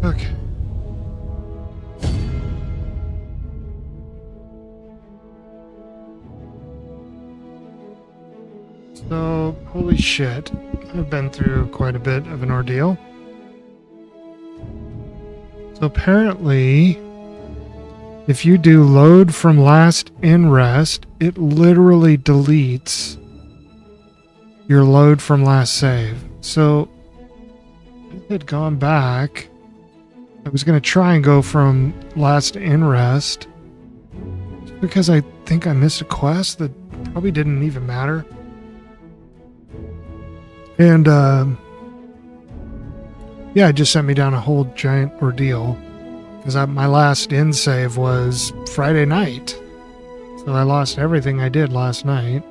Okay. So, holy shit. I've been through quite a bit of an ordeal. So apparently, if you do load from last in rest, it literally deletes your load from last save. So, if I had gone back, I was going to try and go from last in rest, because I think I missed a quest that probably didn't even matter. And, yeah, it just sent me down a whole giant ordeal. Because my last in save was Friday night. So I lost everything I did last night.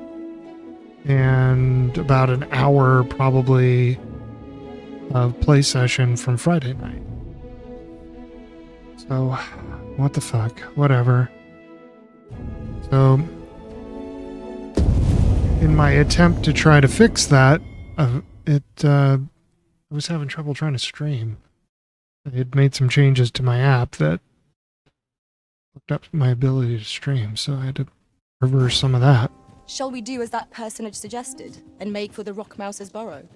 And about an hour, probably, of play session from Friday night. So, what the fuck? Whatever. So, in my attempt to try to fix that, I was having trouble trying to stream. I had made some changes to my app that hooked up my ability to stream, so I had to reverse some of that. Shall we do as that personage suggested and make for the Rock Mouse's burrow?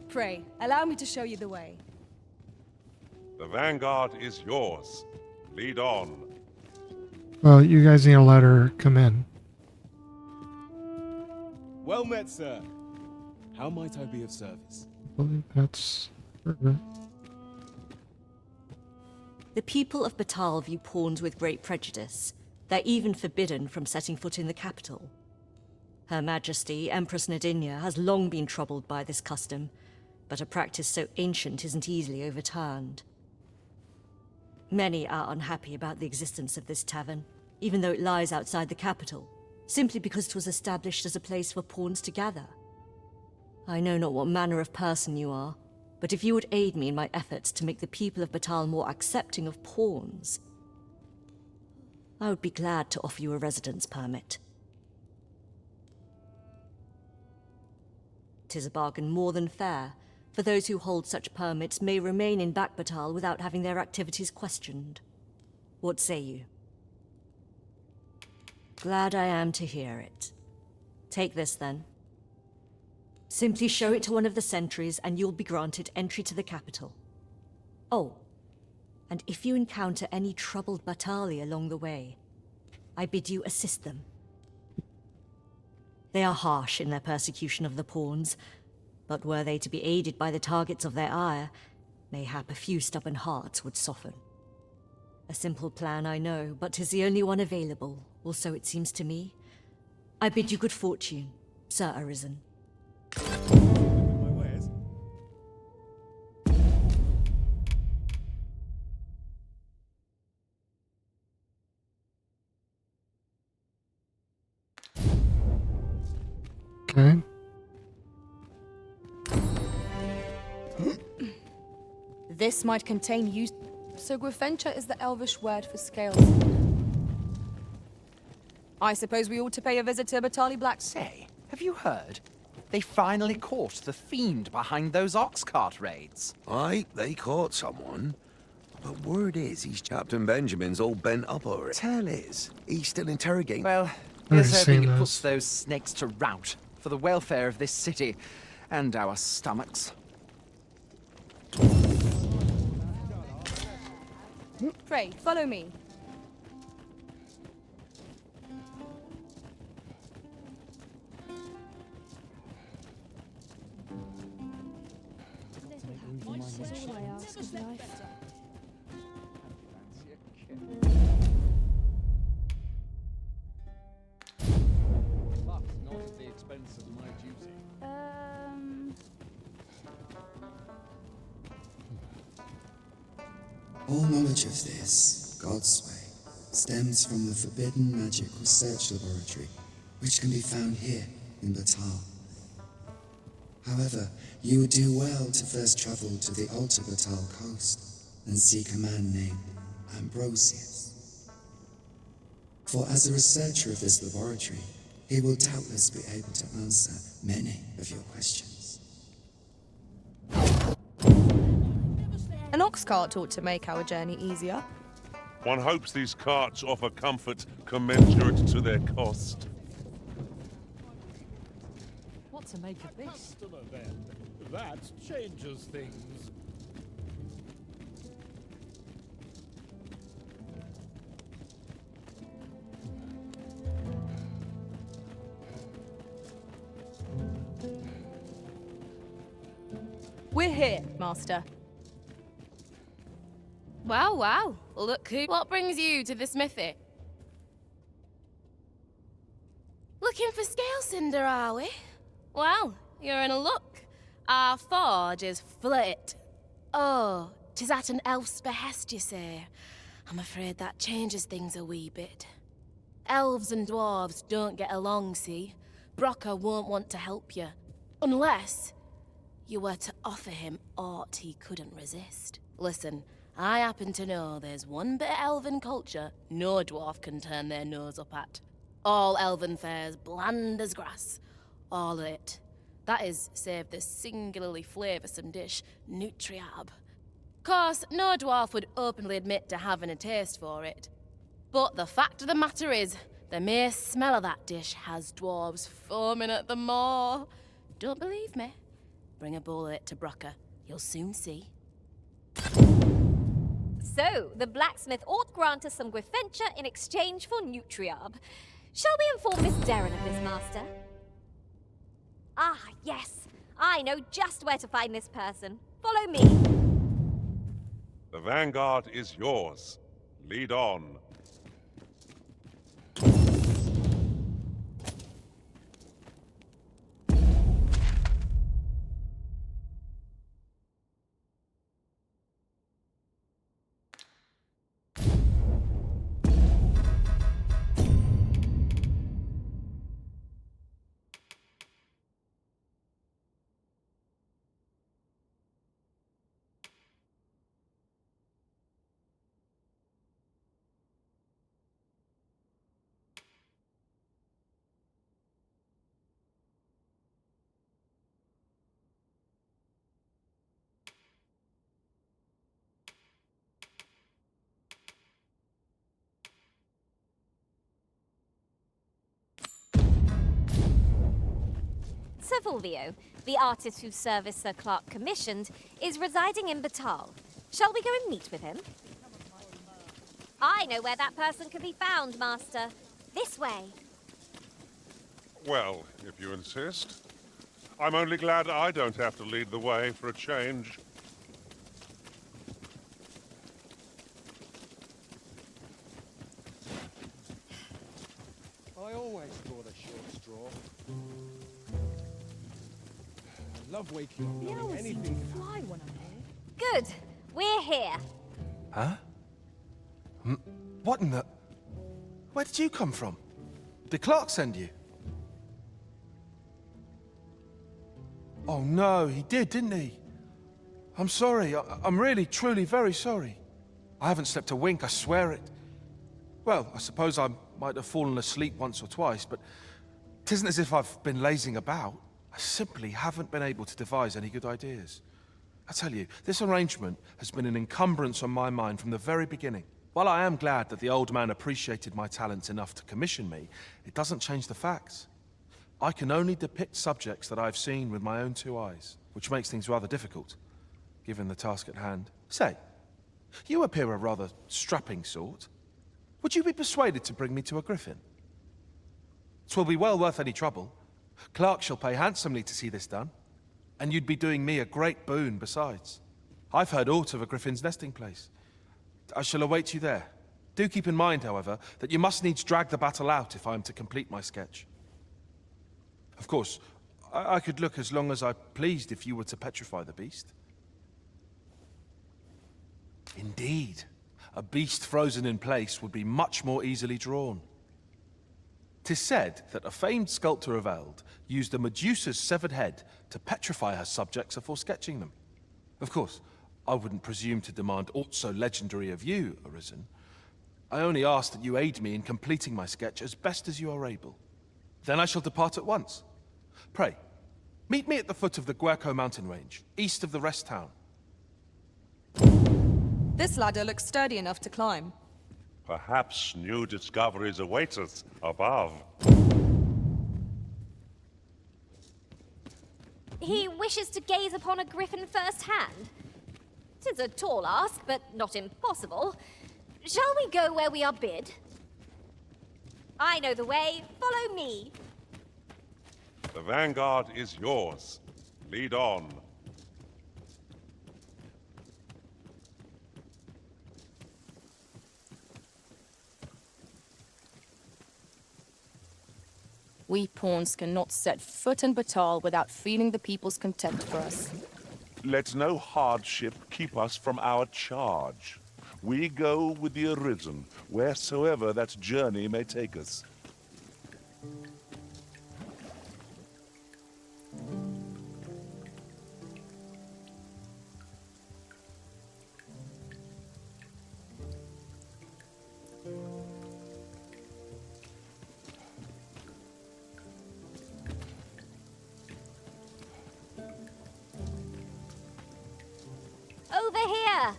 Pray, allow me to show you the way. The vanguard is yours. Lead on. Well, you guys need to let her come in. Well met, sir. How might I be of service? I believe that's her. The people of Batal view pawns with great prejudice. They're even forbidden from setting foot in the capital. Her Majesty, Empress Nadinia, has long been troubled by this custom, but a practice so ancient isn't easily overturned. Many are unhappy about the existence of this tavern, even though it lies outside the capital, simply because it was established as a place for pawns to gather. I know not what manner of person you are, but if you would aid me in my efforts to make the people of Batal more accepting of pawns, I would be glad to offer you a residence permit. 'Tis a bargain more than fair, for those who hold such permits may remain in Batal without having their activities questioned. What say you? Glad I am to hear it. Take this then. Simply show it to one of the sentries and you'll be granted entry to the capital. Oh, and if you encounter any troubled Batali along the way, I bid you assist them. They are harsh in their persecution of the pawns, but were they to be aided by the targets of their ire, mayhap a few stubborn hearts would soften. A simple plan, I know, but 'tis the only one available, or so it seems to me. I bid you good fortune, Sir Arisen. My wares? Okay. This might contain use. So Gwefencha is the Elvish word for scales. I suppose we ought to pay a visit to Batali Black. Say, have you heard? They finally caught the fiend behind those ox cart raids. Aye, they caught someone. But word is he's Captain Benjamin's all bent up over it. Tell is, he's still interrogating. Well, I've here's seen hoping it those. puts those snakes to rout for the welfare of this city and our stomachs. Pray, follow me. But not at the expense of my duty. All knowledge of this, God's way, stems from the Forbidden Magic Research Laboratory, which can be found here in Batal. However, you would do well to first travel to the Alta Batal coast and seek a man named Ambrosius. For as a researcher of this laboratory, he will doubtless be able to answer many of your questions. An ox cart ought to make our journey easier. One hopes these carts offer comfort commensurate to their cost. What to make of this? Customer then. That changes things. We're here, Master. Wow, wow. Look who... What brings you to the smithy? Looking for scale cinder, are we? Well, you're in luck. Our forge is full of it. Oh, 'tis at an elf's behest, you say. I'm afraid that changes things a wee bit. Elves and dwarves don't get along, see? Brocker won't want to help you. Unless you were to offer him aught he couldn't resist. Listen, I happen to know there's one bit of elven culture no dwarf can turn their nose up at. All elven fare's bland as grass. All of it. That is, save the singularly flavoursome dish, nutriab. Course, no dwarf would openly admit to having a taste for it. But the fact of the matter is, the mere smell of that dish has dwarves foaming at the maw. Don't believe me? Bring a bowl of it to Brocker. You'll soon see. So, the blacksmith ought grant us some Gryffenture in exchange for Nutriarb. Shall we inform Miss Derrin of this, Master? Ah, yes. I know just where to find this person. Follow me. The vanguard is yours. Lead on. Sir Fulvio, the artist whose service Sir Clark commissioned, is residing in Batal. Shall we go and meet with him? I know where that person can be found, Master. This way. Well, if you insist. I'm only glad I don't have to lead the way for a change. I always draw the short straw. I love waking up knowing anything can happen. Good. We're here. Huh? What in the... Where did you come from? Did Clark send you? Oh no, he did, didn't he? I'm sorry. I'm really, truly very sorry. I haven't slept a wink, I swear it. Well, I suppose I might have fallen asleep once or twice, but it isn't as if I've been lazing about. I simply haven't been able to devise any good ideas. I tell you, this arrangement has been an encumbrance on my mind from the very beginning. While I am glad that the old man appreciated my talents enough to commission me, it doesn't change the facts. I can only depict subjects that I've seen with my own two eyes, which makes things rather difficult, given the task at hand. Say, you appear a rather strapping sort. Would you be persuaded to bring me to a griffin? 'Twill be well worth any trouble. Clark shall pay handsomely to see this done, and you'd be doing me a great boon besides. I've heard aught of a griffin's nesting place. I shall await you there. Do keep in mind, however, that you must needs drag the battle out if I am to complete my sketch. Of course, I could look as long as I pleased if you were to petrify the beast. Indeed, a beast frozen in place would be much more easily drawn. 'Tis said that a famed sculptor of Eld used a Medusa's severed head to petrify her subjects before sketching them. Of course, I wouldn't presume to demand aught so legendary of you, Arisen. I only ask that you aid me in completing my sketch as best as you are able. Then I shall depart at once. Pray, meet me at the foot of the Guerco mountain range, east of the rest town. This ladder looks sturdy enough to climb. Perhaps new discoveries await us above. He wishes to gaze upon a griffin firsthand. 'Tis a tall ask, but not impossible. Shall we go where we are bid? I know the way. Follow me. The vanguard is yours. Lead on. We pawns cannot set foot in Batal without feeling the people's contempt for us. Let no hardship keep us from our charge. We go with the Arisen, wheresoever that journey may take us. Over here!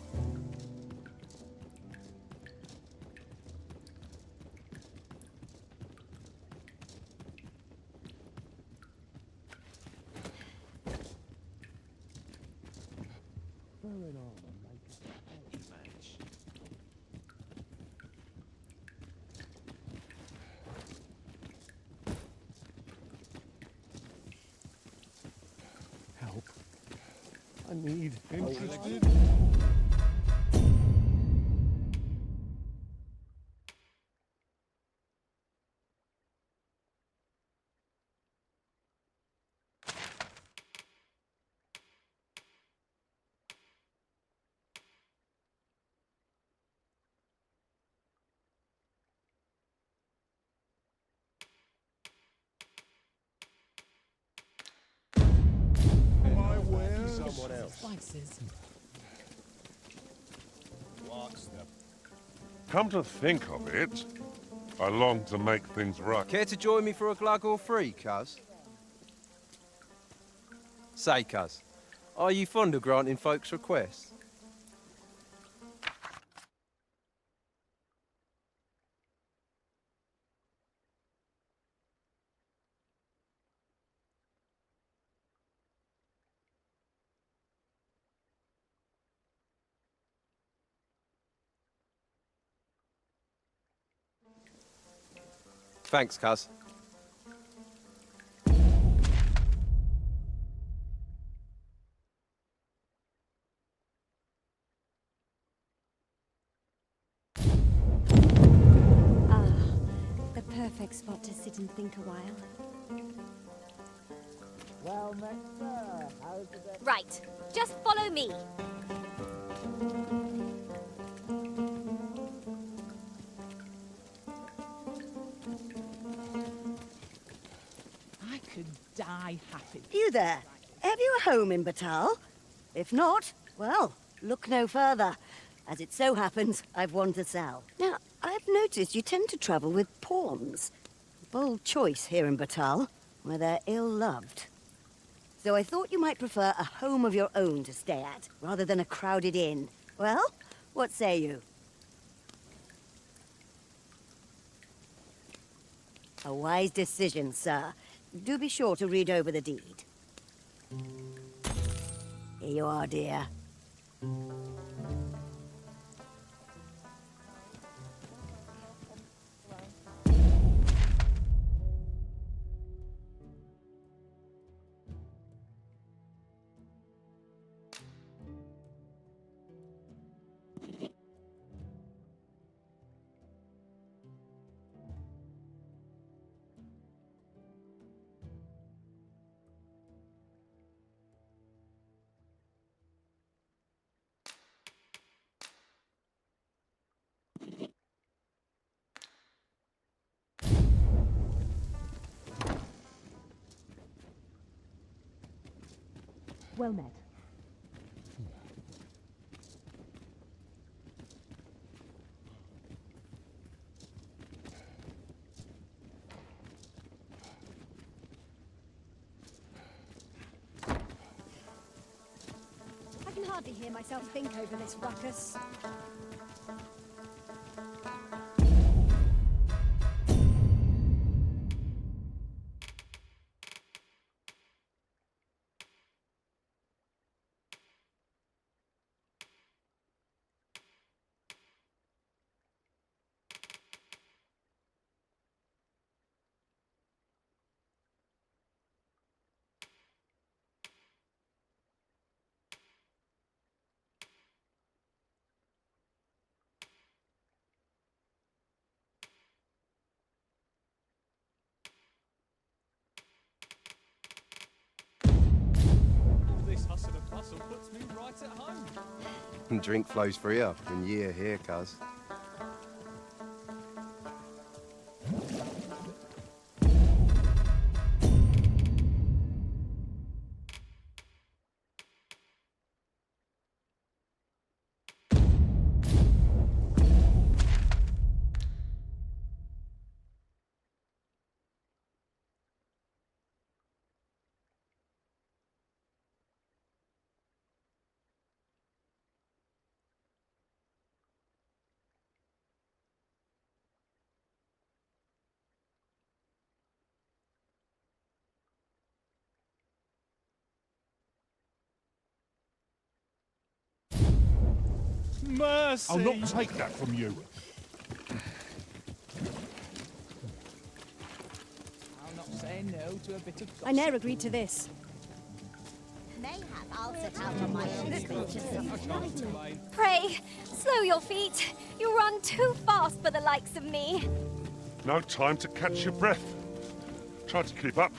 Help. I need interested. My wares. Someone else. Spices. Come to think of it, I long to make things right. Care to join me for a glug or three, cuz? Say, cuz, are you fond of granting folks' requests? Thanks, cuz. The perfect spot to sit and think a while. Well met, sir. How's the day? Right, just follow me. I could die happy. You there? Have you a home in Batal? If not, well, look no further. As it so happens, I've one to sell. Now, I've noticed you tend to travel with pawns. Bold choice here in Batal, where they're ill-loved. So I thought you might prefer a home of your own to stay at, rather than a crowded inn. Well, what say you? A wise decision, sir. Do be sure to read over the deed. Here you are, dear. Well met. I can hardly hear myself think over this ruckus. This hustle and bustle puts me right at home. Drink flows freer when you're here, cuz. Mercy! I'll not take that from you. I'll not say no to a bit of gossip. I ne'er agreed to this. Mayhap I'll sit out on my own adventures. Pray, slow your feet. You run too fast for the likes of me. No time to catch your breath. Try to keep up.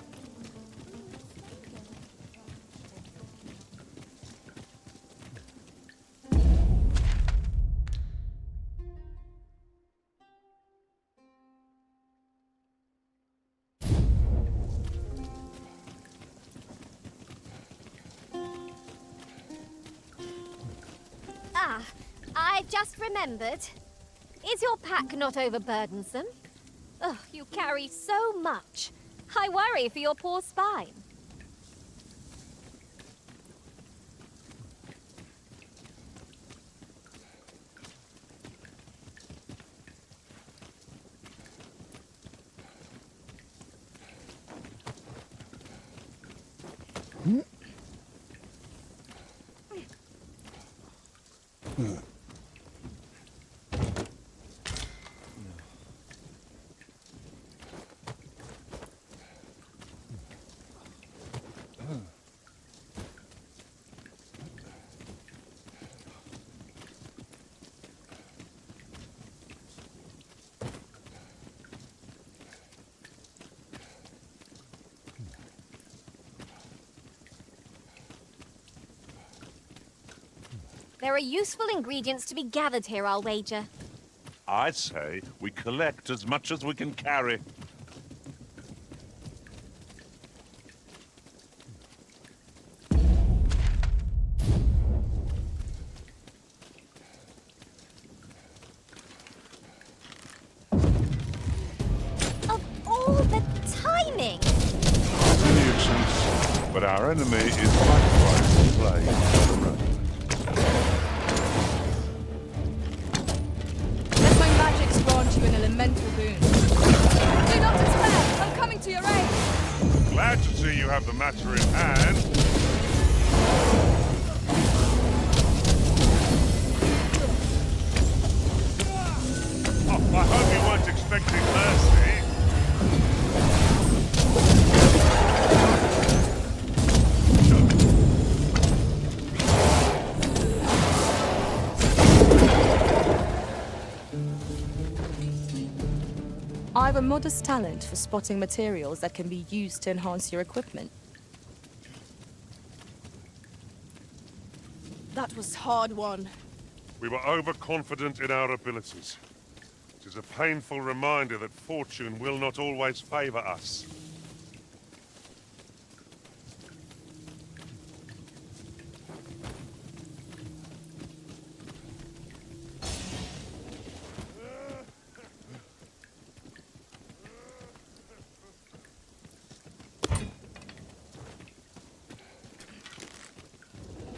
Ah, I just remembered. Is your pack not overburdensome? Oh, you carry so much. I worry for your poor spine. There are useful ingredients to be gathered here, I'll wager. I say we collect as much as we can carry. Of all the timing! Nuisance, but our enemy is likewise playing the road. Let my magics grant you an elemental boon. Do not despair! I'm coming to your aid! Glad to see you have the matter in hand. Oh, I hope you weren't expecting mercy. I've a modest talent for spotting materials that can be used to enhance your equipment. That was hard won. We were overconfident in our abilities. It is a painful reminder that fortune will not always favor us.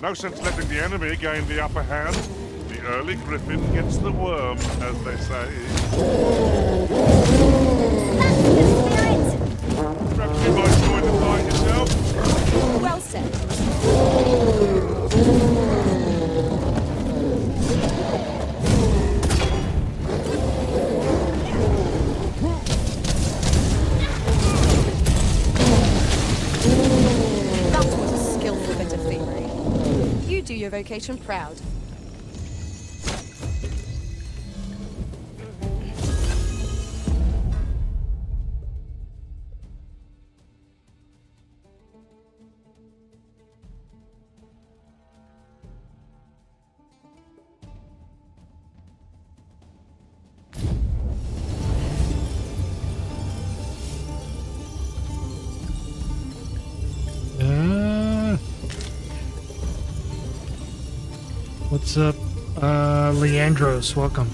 No sense letting the enemy gain the upper hand. The early griffin gets the worm, as they say. Perhaps you might join the fight yourself? Well said. That was a skillful bit of thievery. You do your vocation proud. What's up, Leandros? Welcome.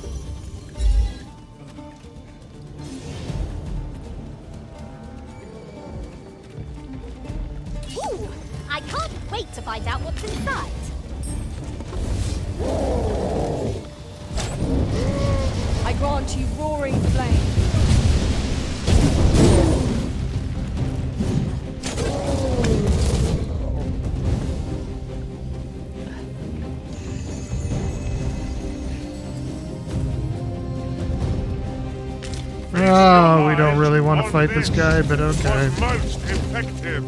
Ooh, I can't wait to find out what's inside. I grant you roaring flame. Oh, we don't really want to fight this guy, but okay. Most effective.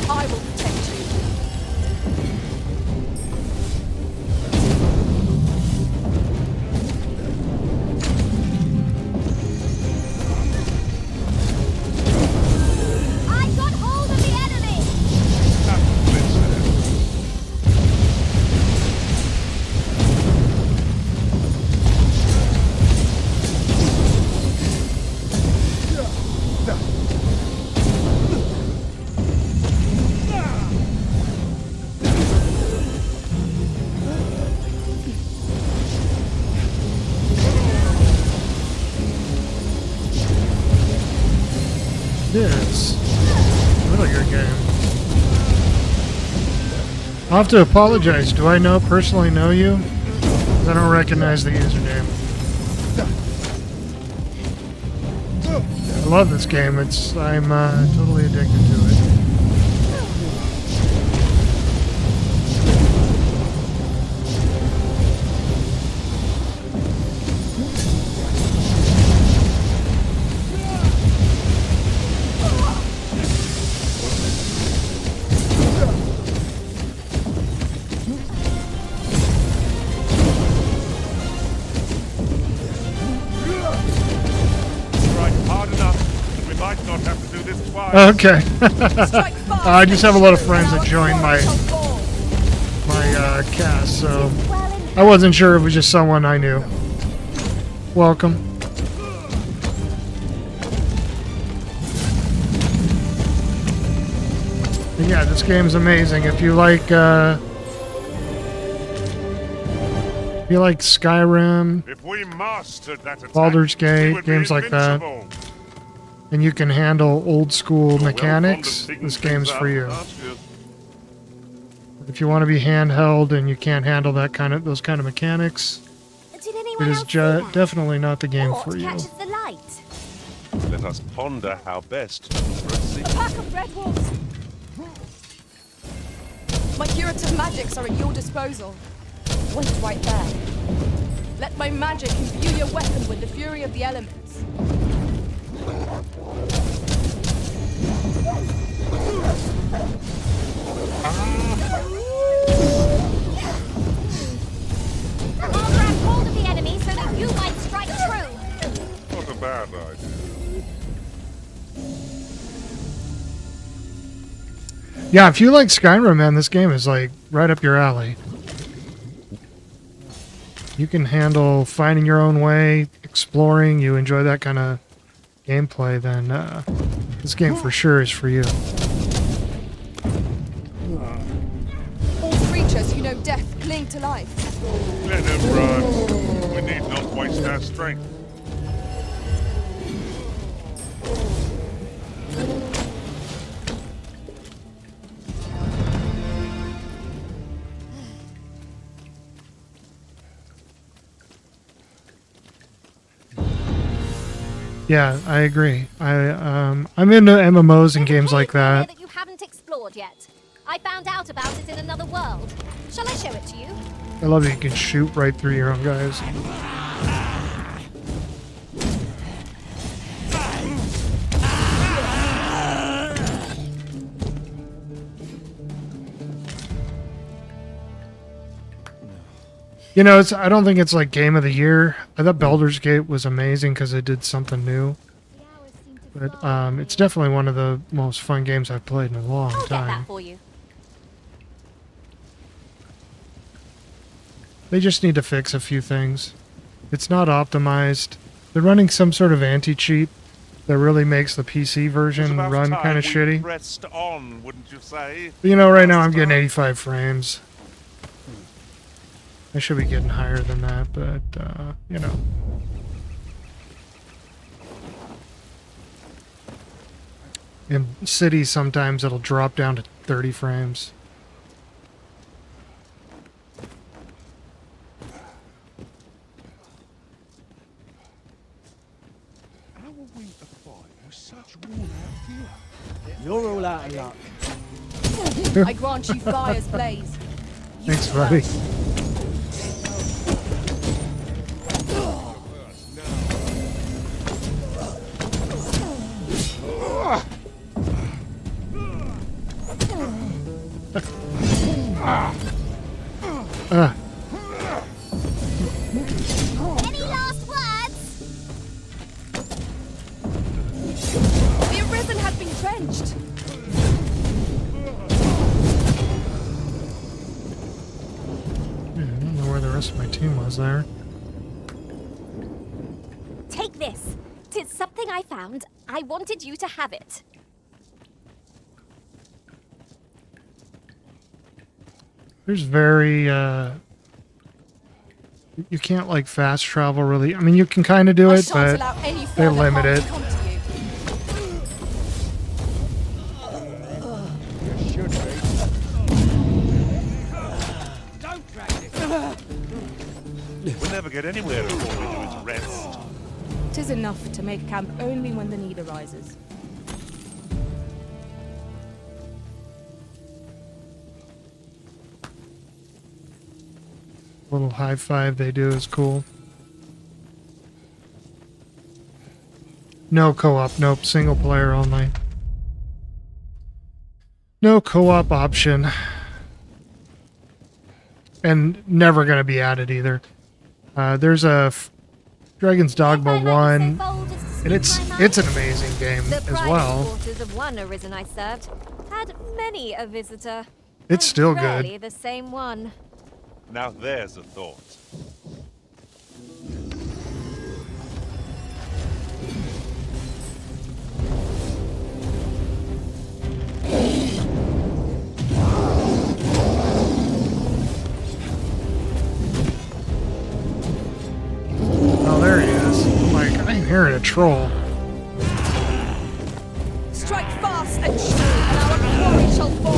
I will protect you. I got hold of the enemy! This really good game. I'll have to apologize. Do I personally know you? 'Cause I don't recognize the username. I love this game. I'm totally addicted to it. Okay. I just have a lot of friends that joined my cast, so I wasn't sure if it was just someone I knew. Welcome. But yeah, this game's amazing. If you like Skyrim, If we mastered that attack, Baldur's we Gate, would be games like that, invincible. and you can handle old school mechanics, this game's for you. If you want to be handheld and you can't handle those kind of mechanics, it is definitely not the game for you. Catches the light. Let us ponder how best to proceed. A pack of red wolves. My curative magics are at your disposal. Wait right there. Let my magic imbue your weapon with the fury of the elements. I'll grab hold of the enemy so that you might strike true. Not a bad idea. Yeah, if you like Skyrim, man, this game is like right up your alley. You can handle finding your own way, exploring, you enjoy that kind of gameplay, then this game for sure is for you. All creatures who coming to life. Let him run. We need not waste our strength. Yeah, I agree. I'm into MMOs and games like that. That you haven't explored yet. I found out about it in another world. Shall I show it to you? I love that you can shoot right through your own guys. You know, I don't think it's like game of the year. I thought Baldur's Gate was amazing because it did something new. But it's definitely one of the most fun games I've played in a long I'll time. get that for you. They just need to fix a few things. It's not optimized. They're running some sort of anti-cheat that really makes the PC version run kind of shitty. Pressed on, wouldn't you say? But you know, right now I'm getting 85 frames. I should be getting higher than that, but, you know. In cities, sometimes it'll drop down to 30 frames. How are we to fight with such worn-out gear? You're all out of luck. I grant you fire's blaze. Thanks, buddy. Any last words? The Arisen had been trenched. I don't know where the rest of my team was there. Take this. 'Tis something I found. I wanted you to have it. There's very, you can't like fast travel really. I mean, you can kind of do it, but they limit it. We'll never get anywhere before we do its rest. 'Tis enough to make camp only when the need arises. Little high five they do is cool. No co-op, nope, single player only. No co-op option. And never going to be added either. There's a Dragon's Dogma 1, and it's an amazing game as well. The quarters of one Arisen I served had many a visitor. It's still Rarely good. the same one. Now there's a thought. Oh, there he is. I'm like, I'm hearing a troll. Strike fast and sure, and our quarry shall fall.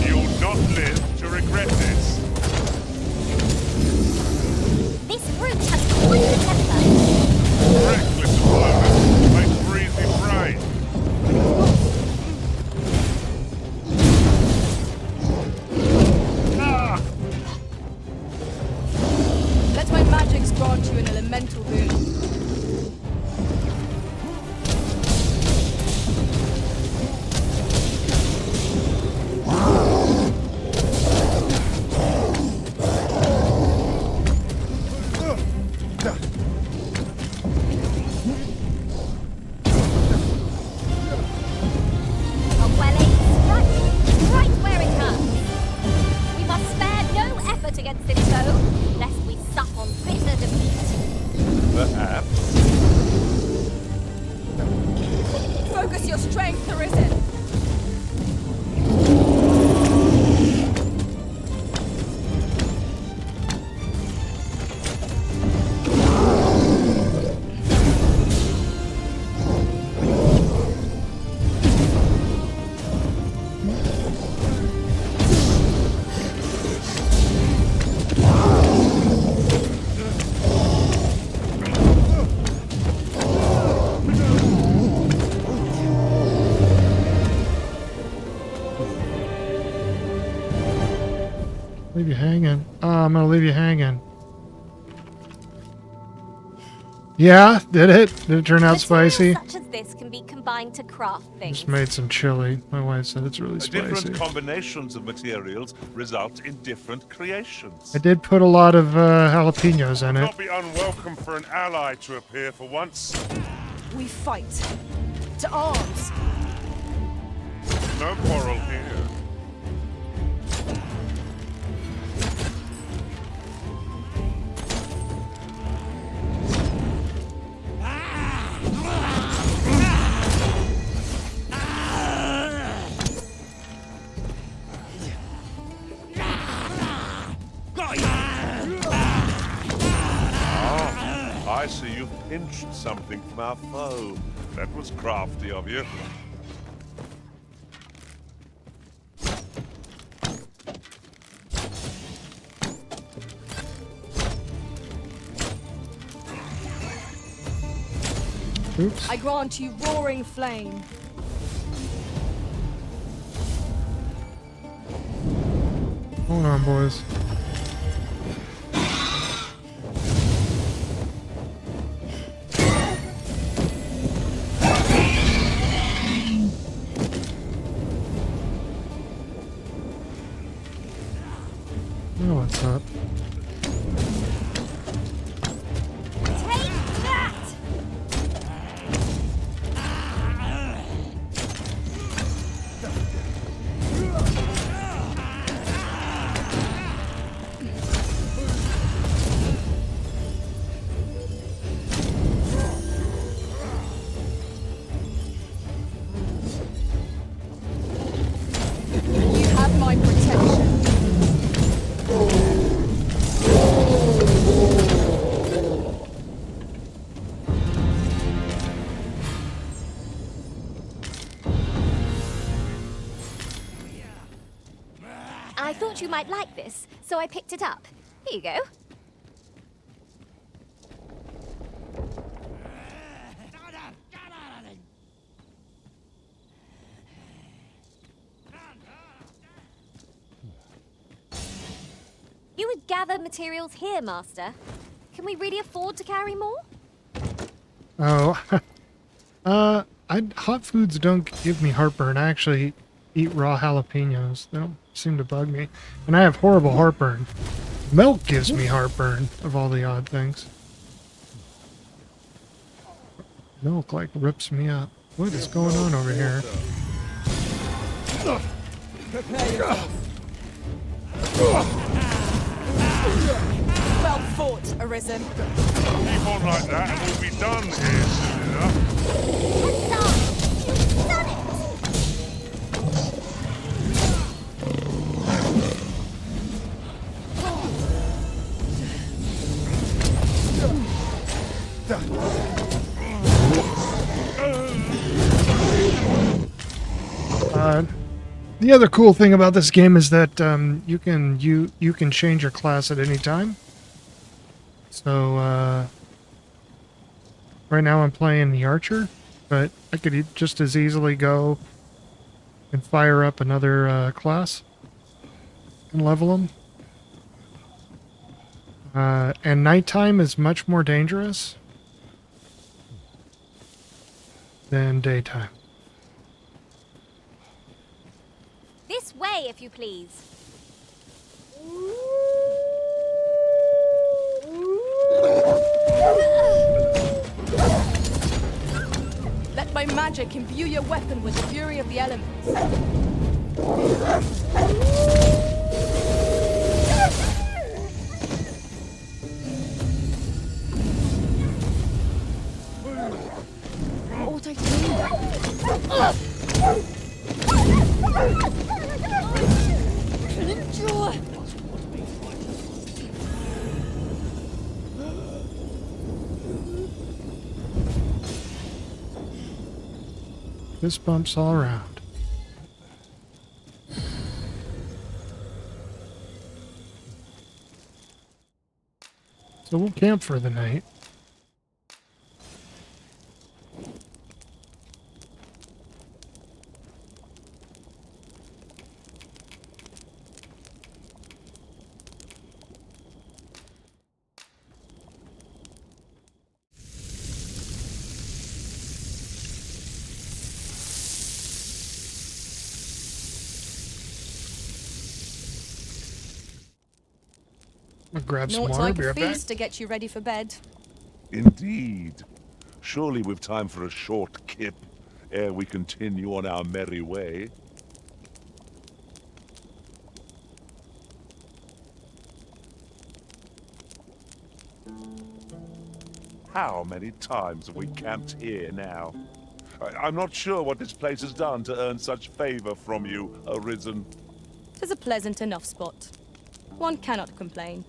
You'll not live to regret this. listen. Leave you hanging. Oh, I'm gonna leave you hanging. Yeah, did it? Did it turn out spicy? Such as this can be combined to craft things. Just made some chili. My wife said it's really spicy. Different combinations of materials result in different creations. I did put a lot of jalapenos in it. Not be unwelcome for an ally to appear for once. We fight. To arms. No quarrel here. I see you pinched something from our foe. That was crafty of you. Oops. I grant you roaring flame. Hold on, boys. Oh, what's up? Take that! You have my protection. I thought you might like this, so I picked it up. Here you go. You would gather materials here, Master. Can we really afford to carry more? Oh, hot foods don't give me heartburn. I actually eat raw jalapenos. They don't seem to bug me. And I have horrible heartburn. Milk gives me heartburn, of all the odd things. Milk, like, rips me up. What is going on over here? Well fought, Arisen. Keep on like that and we'll be done here soon enough. You've done it! The other cool thing about this game is that you can change your class at any time. So right now I'm playing the archer, but I could just as easily go and fire up another class and level them. And nighttime is much more dangerous than daytime. This way, if you please. Let my magic imbue your weapon with the fury of the elements. What would I do? fist bumps all around. So we'll camp for the night. I'll grab some Naught water, like be a right back. feast to get you ready for bed. Indeed. Surely we've time for a short kip ere we continue on our merry way. How many times have we camped here now? I'm not sure what this place has done to earn such favor from you, Arisen. 'Tis a pleasant enough spot. One cannot complain.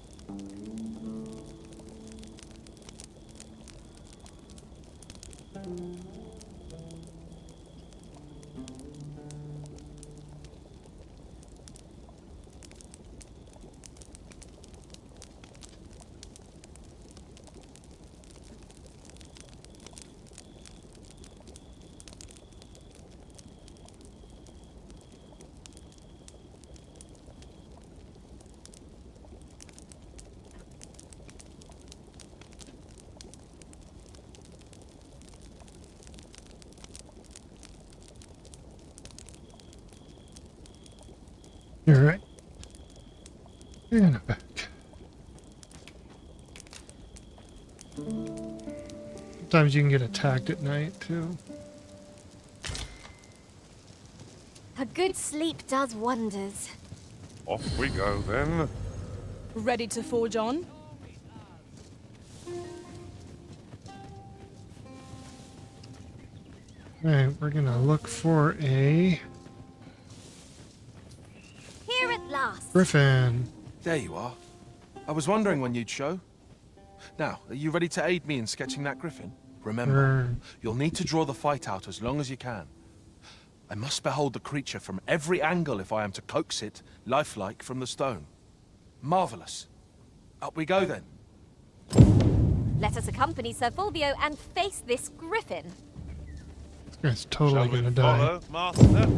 You're right. And back. Sometimes you can get attacked at night too. A good sleep does wonders. Off we go then. Ready to forge on? Alright, we're gonna look for a Here at last. griffin. There you are. I was wondering when you'd show. Now, are you ready to aid me in sketching that griffin? Remember, you'll need to draw the fight out as long as you can. I must behold the creature from every angle if I am to coax it, lifelike, from the stone. Marvelous. Up we go then. Let us accompany Sir Fulvio and face this griffin. This guy's totally Shall we gonna die. follow, Master?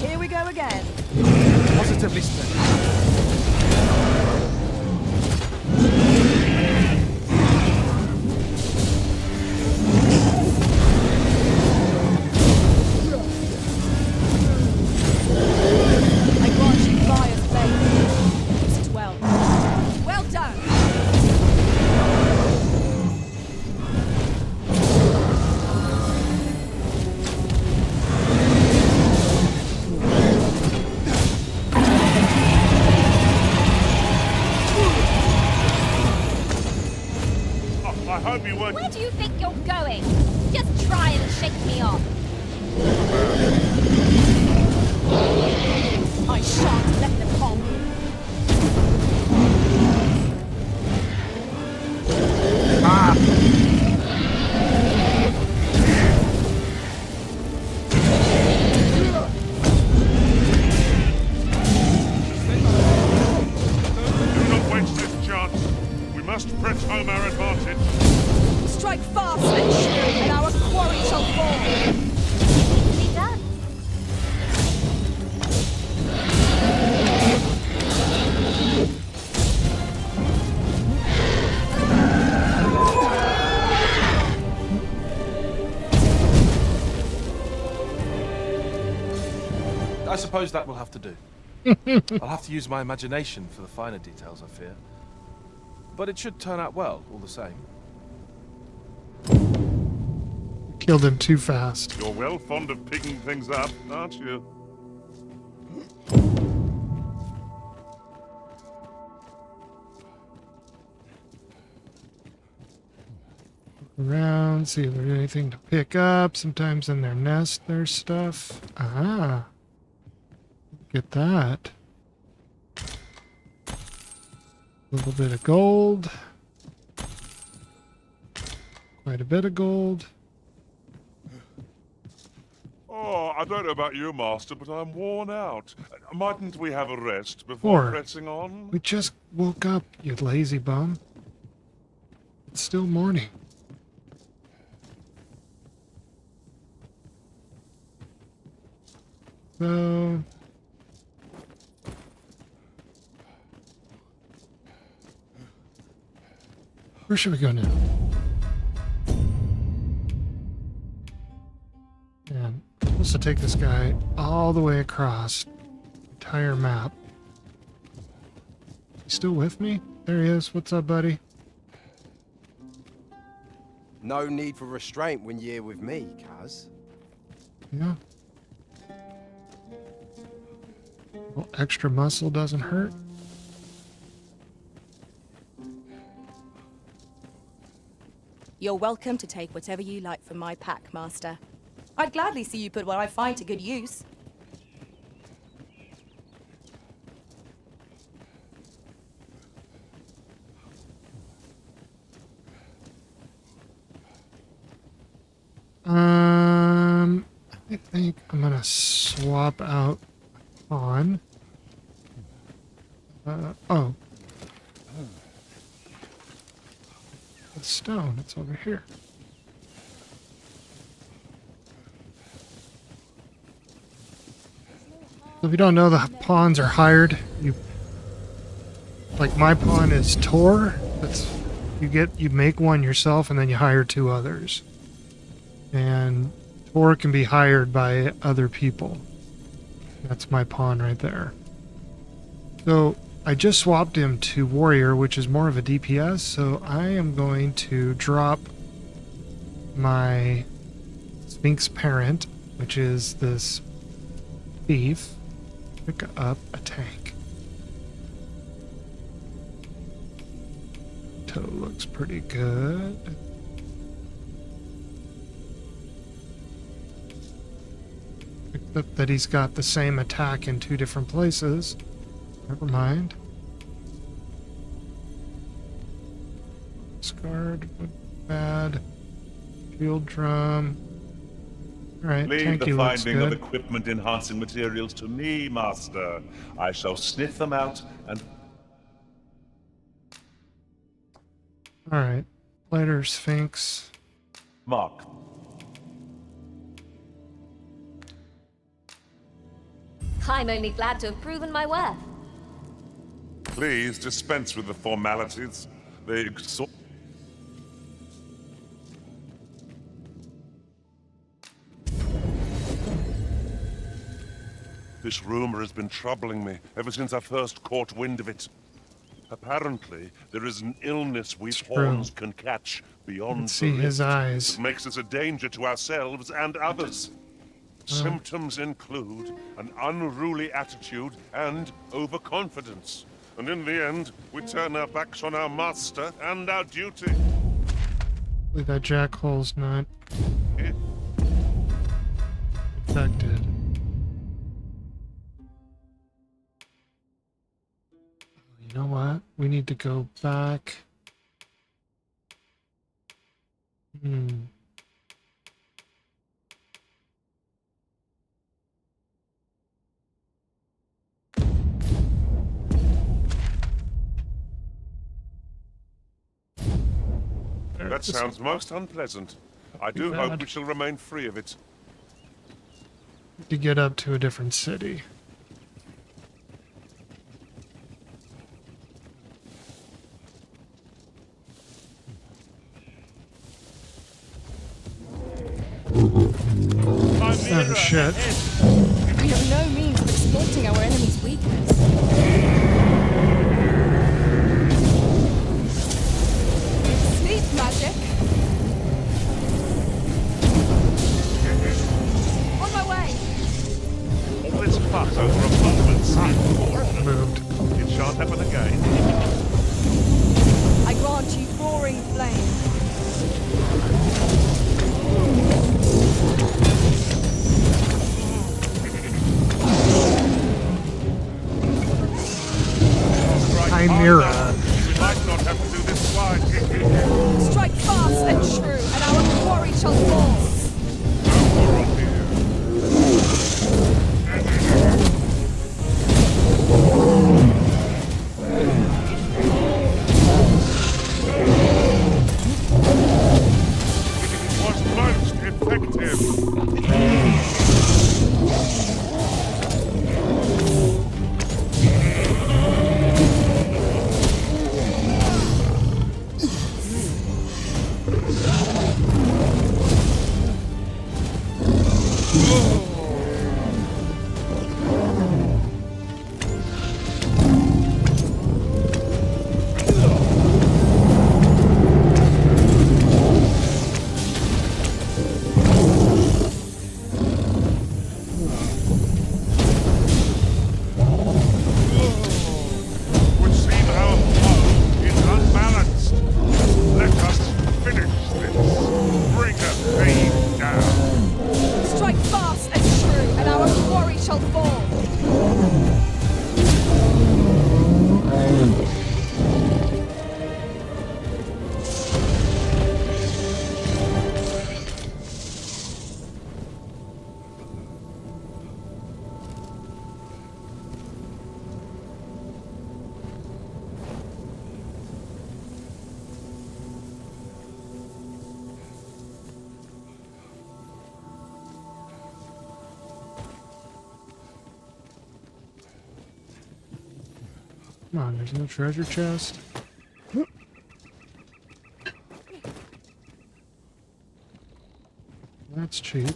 Here we go again. Positively splendid. I grant you fire's blade. Use it well. Well done. Oh, I hope you weren't... Where do you think you're going? Just try and shake me off. I shan't let them come. Do not waste this chance. We must press home our advantage. Strike fast and sure, and our quarry shall fall. Be done. I suppose that will have to do. I'll have to use my imagination for the finer details, I fear. But it should turn out well, all the same. Killed him too fast. You're well fond of picking things up, aren't you? around, see if there's anything to pick up. Sometimes in their nest there's stuff. Ah. Get that. A little bit of gold. Quite a bit of gold. Oh, I don't know about you, Master, but I'm worn out. Mightn't we have a rest before pressing on? We just woke up, you lazy bum. It's still morning. So... where should we go now? And I'm supposed to take this guy all the way across the entire map. He's still with me? There he is. What's up, buddy? No need for restraint when you're with me, Kaz. Yeah. Well, extra muscle doesn't hurt. You're welcome to take whatever you like from my pack, Master. I'd gladly see you put what I find to good use. I think I'm gonna swap out on. Oh. The stone, it's over here. So if you don't know, the pawns are hired. Like my pawn is Tor. That's you make one yourself and then you hire 2 others. And Tor can be hired by other people. That's my pawn right there. So I just swapped him to Warrior, which is more of a DPS, so I am going to drop my Sphinx parent, which is this thief, pick up a tank. Toe looks pretty good. Picked up that he's got the same attack in 2 different places. Never mind. Discard, bad. Field drum. Alright, leave the tanky looks finding of good. equipment enhancing materials to me, Master. I shall sniff them out and... Alright, later, Sphinx. Mark. I'm only glad to have proven my worth. Please dispense with the formalities. They exhaust... This rumor has been troubling me ever since I first caught wind of it. Apparently, there is an illness we pawns can catch beyond see the his rift eyes. that makes us a danger to ourselves and others. Symptoms include an unruly attitude and overconfidence. And in the end, we turn our backs on our master and our duty. Hopefully that jackhole's not infected. You know what? We need to go back. That sounds most unpleasant. I do hope we shall remain free of it. To get up to a different city. Oh shit. We have no means of exploiting our enemy's weakness. Sleep magic. On my way. All this fuss over abutments moved. It shan't happen again. I grant you roaring flame. Chimera. We might not have to do this twice. Strike fast and true, and our quarry shall fall. It was most effective. Would seem our foe is unbalanced. Let us finish this. Bring a thing down. Strike fast and true, and our quarry shall fall. Come on, there's no treasure chest. That's cheap.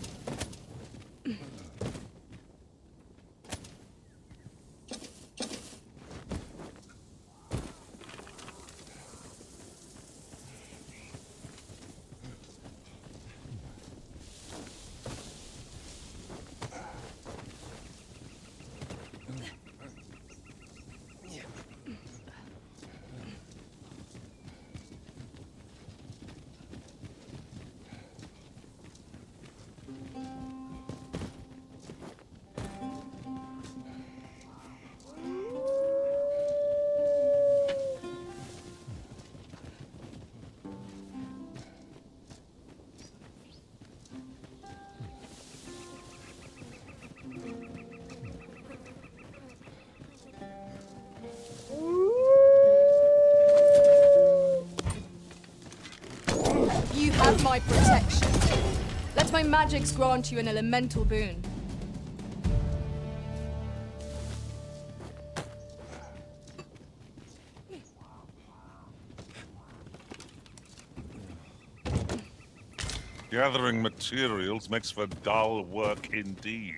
You have my protection. Let my magics grant you an elemental boon. Gathering materials makes for dull work indeed.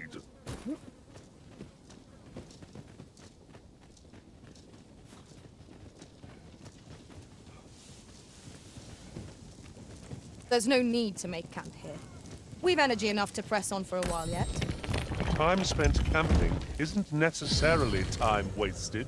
There's no need to make camp here. We've energy enough to press on for a while yet. Time spent camping isn't necessarily time wasted.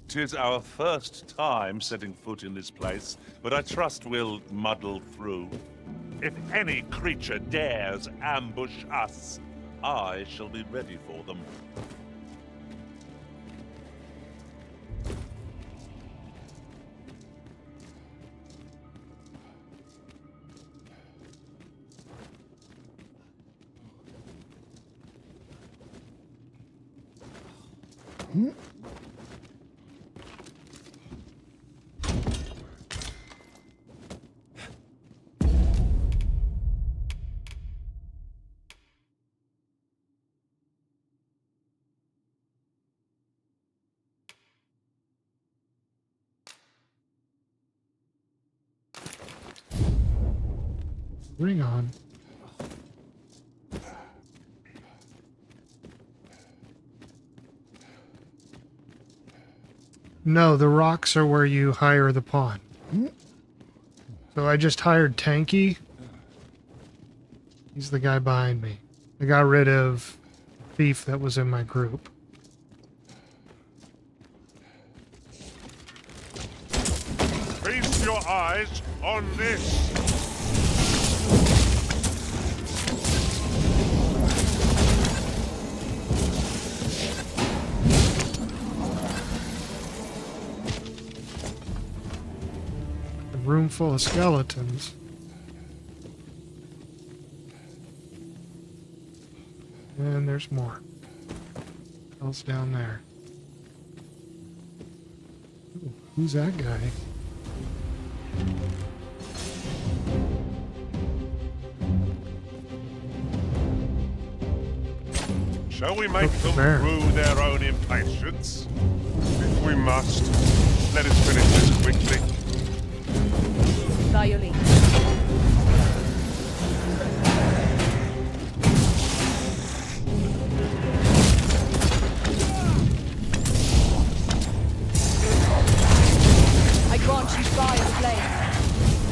Tis our first time setting foot in this place, but I trust we'll muddle through. If any creature dares ambush us, I shall be ready for them. Ring on. No, the rocks are where you hire the pawn. So I just hired Tanky. He's the guy behind me. I got rid of Thief that was in my group. Feast your eyes on this. room full of skeletons. And there's more. What else down there? Ooh, who's that guy? Shall we make them rue their own impatience? If we must, let us finish this quickly. By your leave. I grant you fire's flame.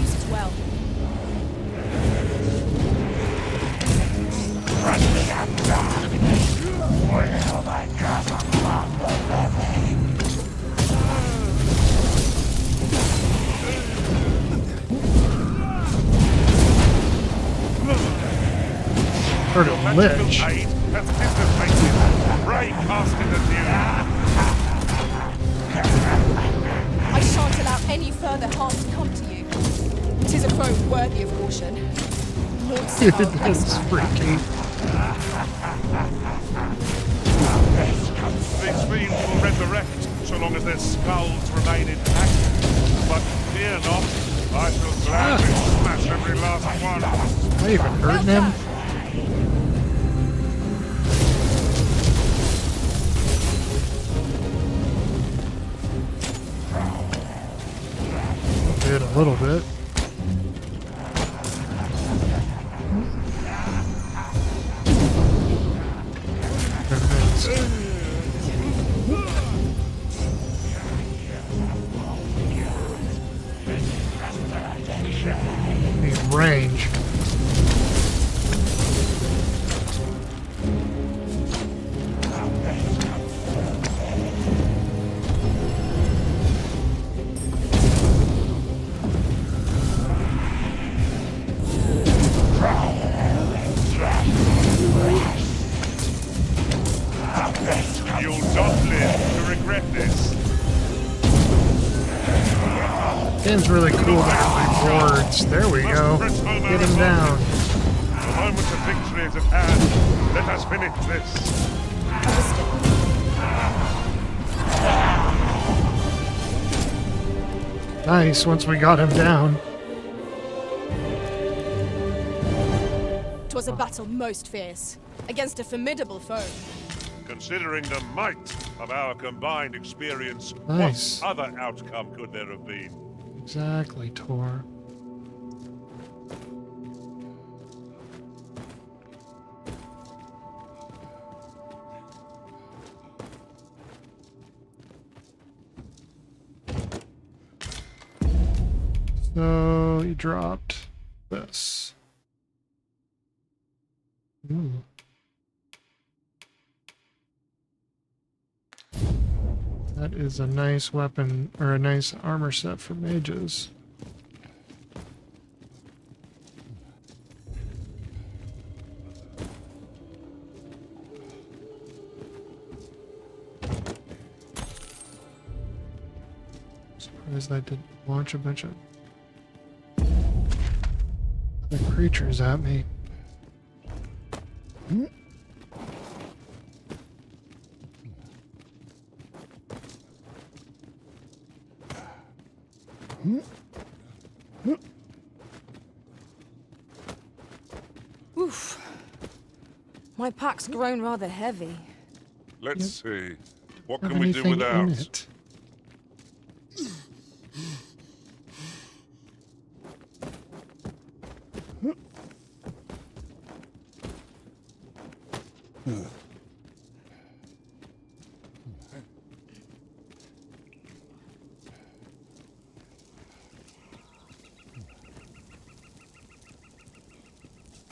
Use it well. Heard a lich. Aid has dissipated. Ray cast in the I shan't allow any further harm to come to you. 'Tis a foe worthy of caution. That's freaky. These fiends will resurrect so long as their skulls remain intact. But fear not, I shall gladly smash every last one. Am I even hurting him? Did a little bit. Need range. You'll not live to regret this. Game's really cool about rewards. There we go. Get him down. The moment of victory is at hand. Let us finish this. Nice, once we got him down. 'Twas a battle most fierce, against a formidable foe. Considering the might of our combined experience, Nice. what other outcome could there have been? Exactly, Tor. So you dropped this. Ooh. That is a nice weapon, or a nice armor set for mages. Surprised that didn't launch a bunch of other creatures at me. Oof. My pack's grown rather heavy. Let's see. What Have can we do anything in without? it?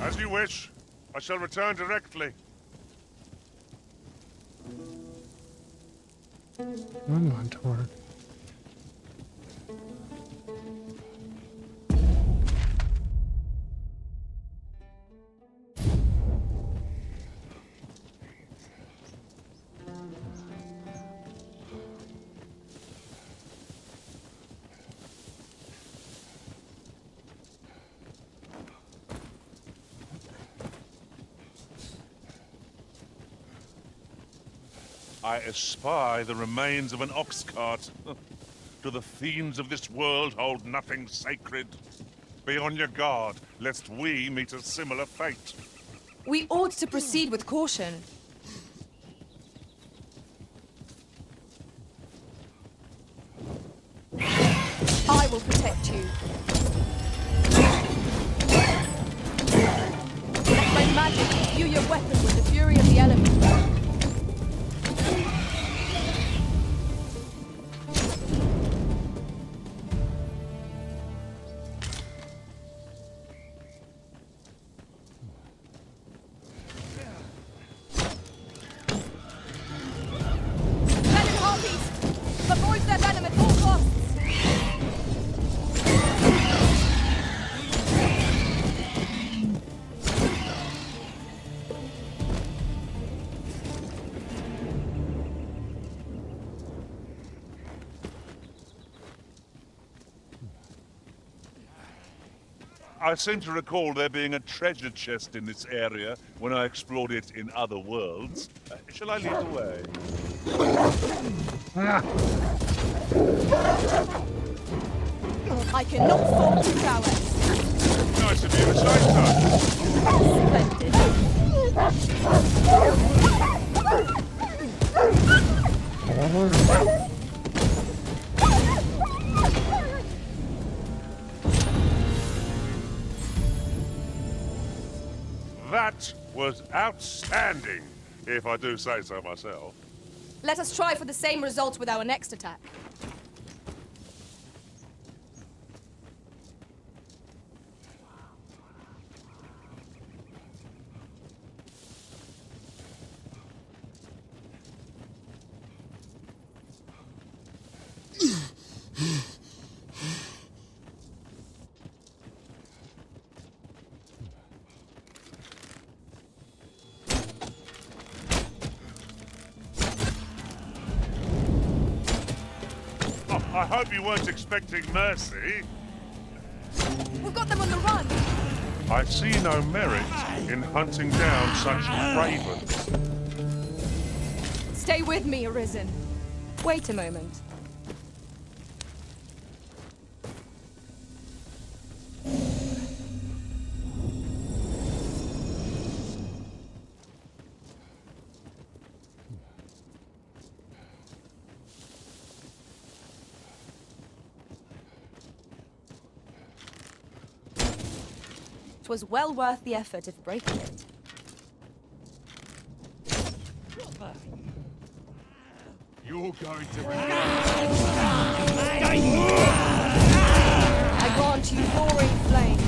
As you wish. I shall return directly. Come on, Tor. I espy the remains of an ox cart. Do the fiends of this world hold nothing sacred? Be on your guard, lest we meet a similar fate. We ought to proceed with caution. I will protect you. Let my magic imbue your weapon with the fury of the elements. Venom harpies! Avoid their venom at all costs! I seem to recall there being a treasure chest in this area when I explored it in other worlds. Shall I lead the way? I cannot fault your prowess. Nice of you to say so. That was outstanding, if I do say so myself. Let us try for the same result with our next attack. I hope you weren't expecting mercy. We've got them on the run! I see no merit in hunting down such ravens. Stay with me, Arisen. Wait a moment. It was well worth the effort of breaking it. You're going to I grant you roaring flame.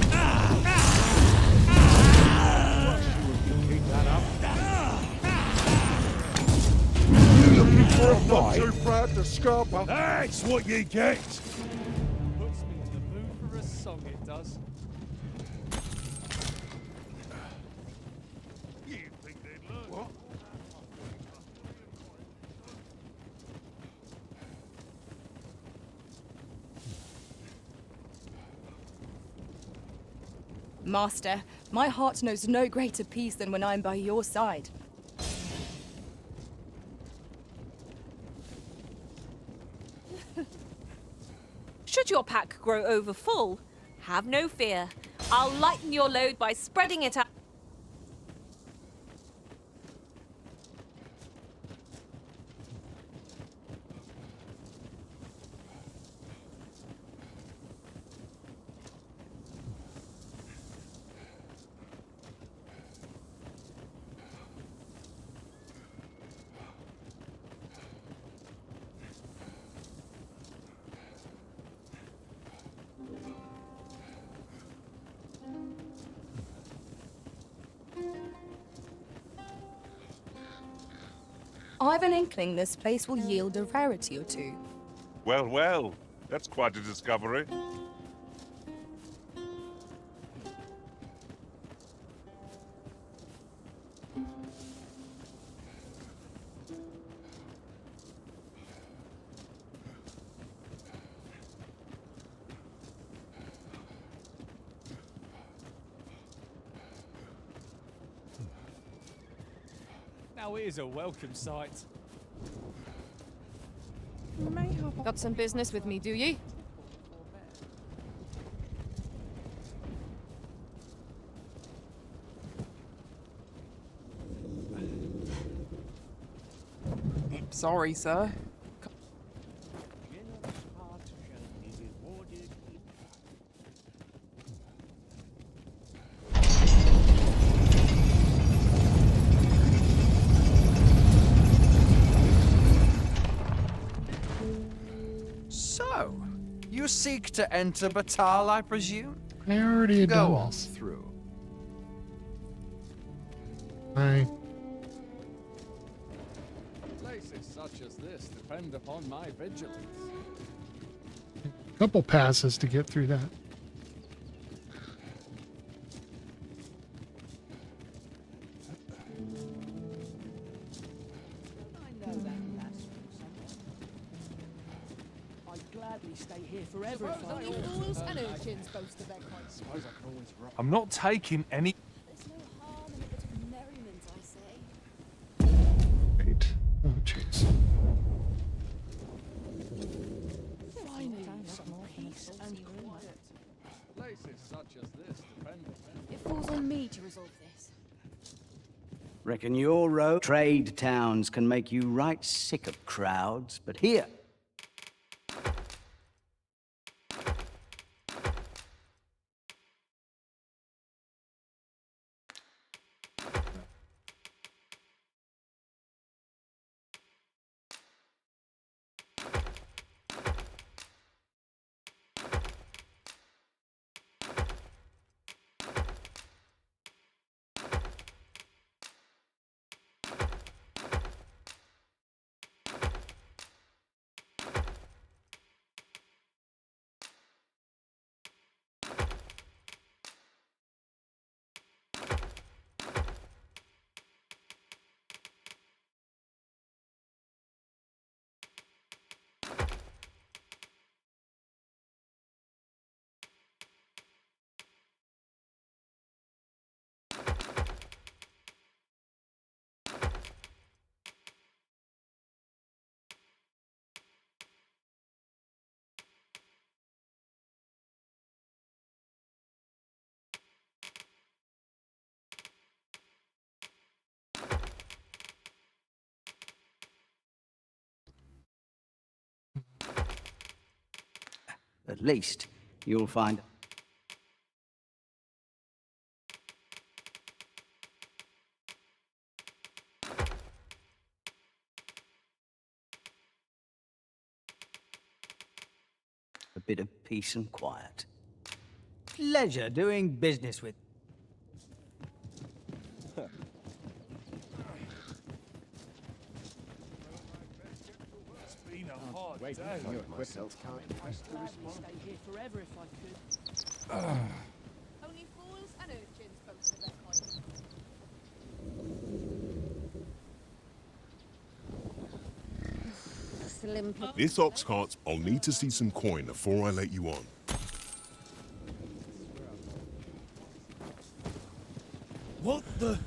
You looking for a fight? Not too proud to scupper. That's what you get. Puts me in the mood for a song, it does. What? Master, my heart knows no greater peace than when I'm by your side. Should your pack grow over full, have no fear. I'll lighten your load by spreading it out. I've an inkling this place will yield a rarity or two. Well, well, that's quite a discovery. Now it is a welcome sight. Got some business with me, do ye? Sorry, sir. So, you seek to enter Batal, I presume? I already Go done on this. through. I Places such as this depend upon my vigilance. couple passes to get through that. I know that lass from somewhere. I'd gladly stay here forever if I Only could. fools and urchins boast of their kind. I'm not taking any. There's no harm in a bit of merriment, I say. Wait. Oh, jeez. Finally, some peace and quiet. Places such as this depend upon. It falls on me to resolve this. Reckon your road trade towns can make you right sick of crowds, but here, at least you'll find a bit of peace and quiet. Pleasure doing business with. Wait, your equipment can't stay here forever if I could. Only fools and urchins boast of their kind. Slim This ox cart's. I'll need to see some coin before I let you on. What the?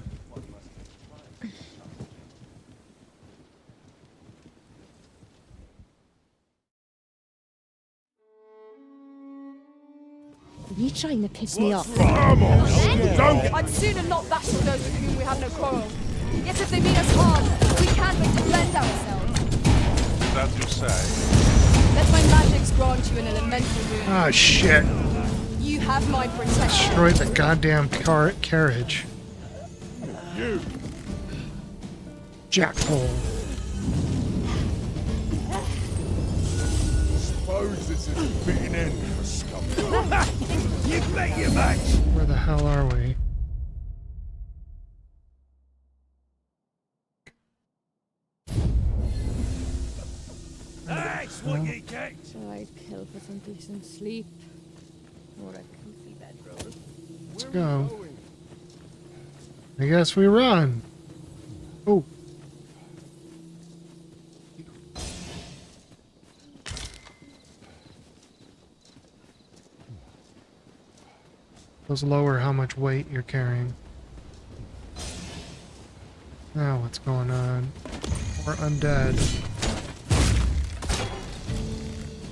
Are you trying to piss me off? Come on! Don't! I'd sooner not battle those with whom we have no quarrel. Yet if they mean us harm, we can but defend ourselves. That you say? Let my magics grant you an elemental boon. Ah, shit. You have my protection. Destroyed the goddamn carriage. You! Jackhole. Suppose this is a fitting end for scum. You bet your match! Where the hell are we? That's what you get! Shall I kill for some decent sleep? Or a comfy bedroll? Let's go. I guess we run. Oh. Those lower how much weight you're carrying. Now what's going on? We're undead.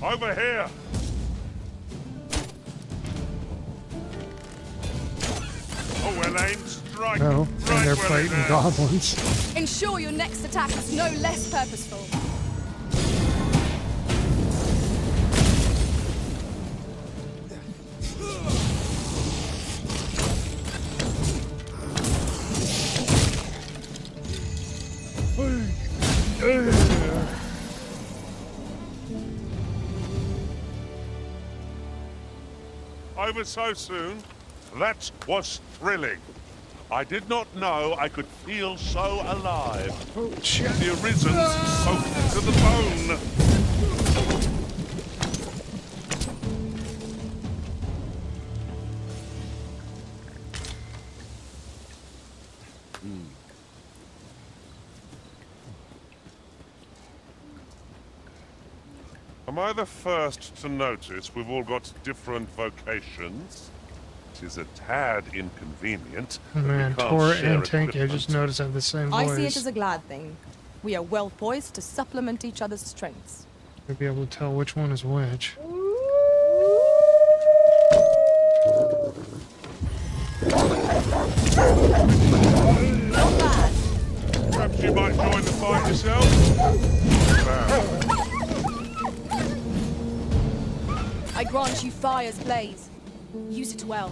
Over here! Oh, well aimed strike. No, Right and they're where fighting it goblins. Ensure your next attack is no less purposeful. Over so soon? That was thrilling. I did not know I could feel so alive. Oh, shit. The Arison's soaked to the bone. Am I the first to notice we've all got different vocations? It is a tad inconvenient. Oh, man, that we can't Tor share and Tanky, I equipment. just noticed have the same voice. I see it as a glad thing. We are well poised to supplement each other's strengths. To be able to tell which one is which. Not bad. Perhaps you might join the fight yourself? I grant you fire's blaze. Use it well.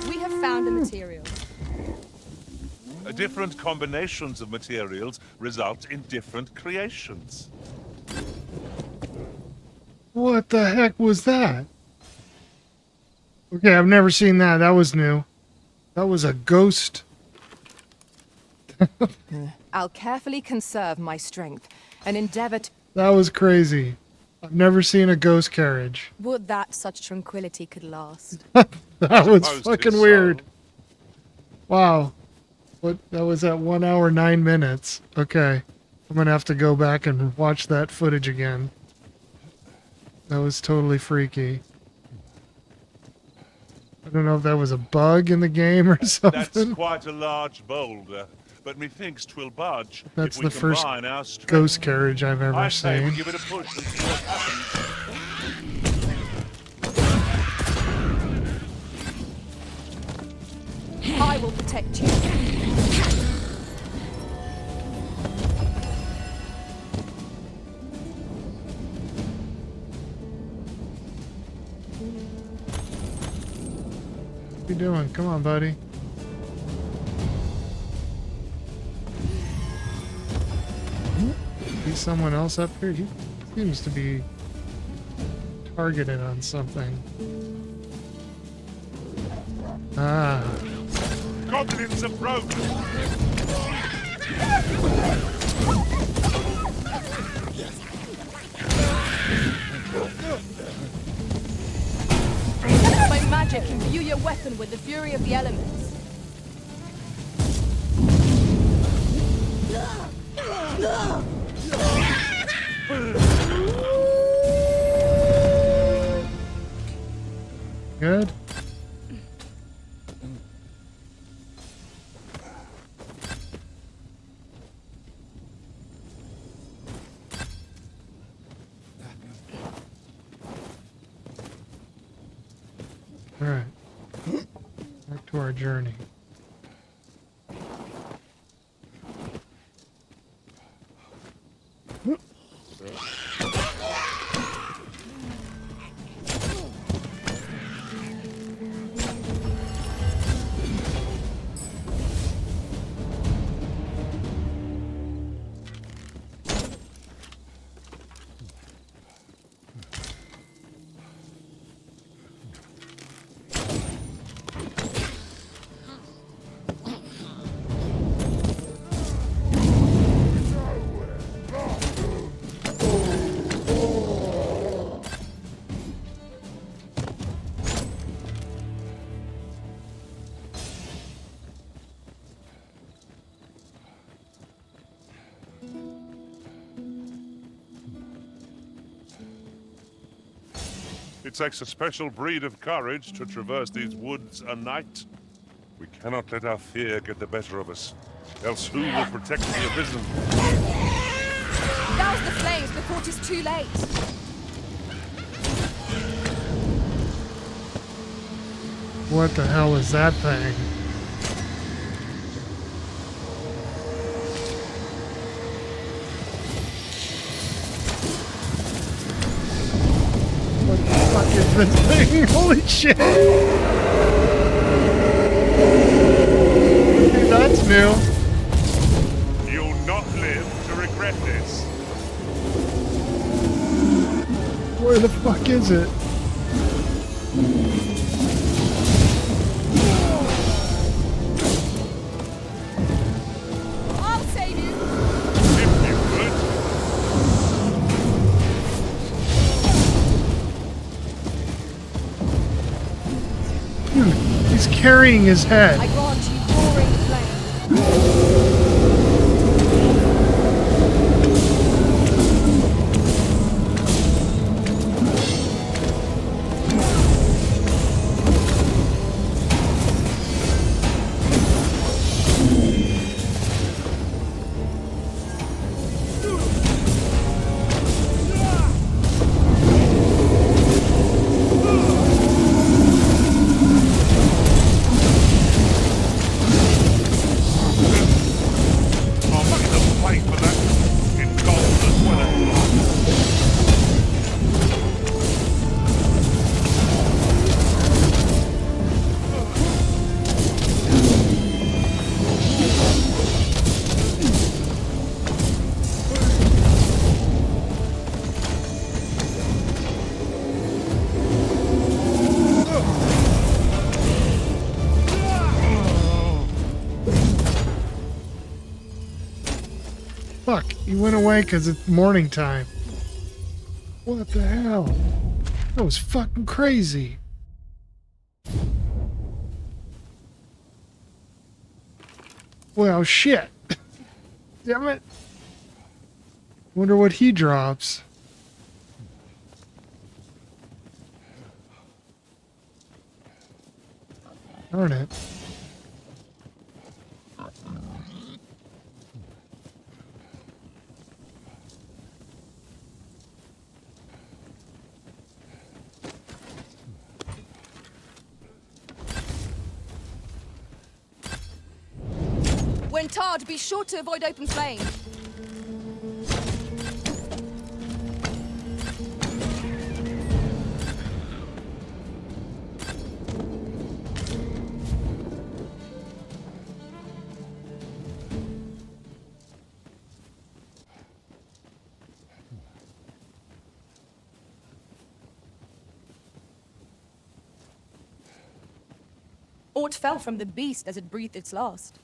We have found a material. Different combinations of materials result in different creations. What the heck was that? Okay, I've never seen that. That was new. That was a ghost. I'll carefully conserve my strength and endeavor to... That was crazy. I've never seen a ghost carriage. Would that such tranquility could last. That was Suppose fucking it's weird. Wow. What? That was at 1 hour 9 minutes. Okay. I'm gonna have to go back and watch that footage again. That was totally freaky. I don't know if that was a bug in the game or something. That's quite a large boulder, but methinks 'twill budge That's if we the first combine our strength. ghost carriage I've ever I say we seen. give it a push and see what happens. I will protect you. What you doing? Come on, buddy. See someone else up here? He seems to be targeted on something. Ah. Goblins approach! My magic imbue your weapon with the fury of the elements. Good. All right. Back to our journey. It takes a special breed of courage to traverse these woods a night. We cannot let our fear get the better of us, else who will protect the Arisen? Douse the flames before it is too late. What the hell is that thing? What the fuck is this thing? Holy shit! Hey, that's new. You'll not live to regret this. Where the fuck is it? I'll save you. If you could. Dude, he's carrying his head. I grant you roaring flame. Fuck, he went away because it's morning time. What the hell? That was fucking crazy. Well, shit. Damn it. Wonder what he drops. Darn it. When tarred, be sure to avoid open flame. Aught fell from the beast as it breathed its last.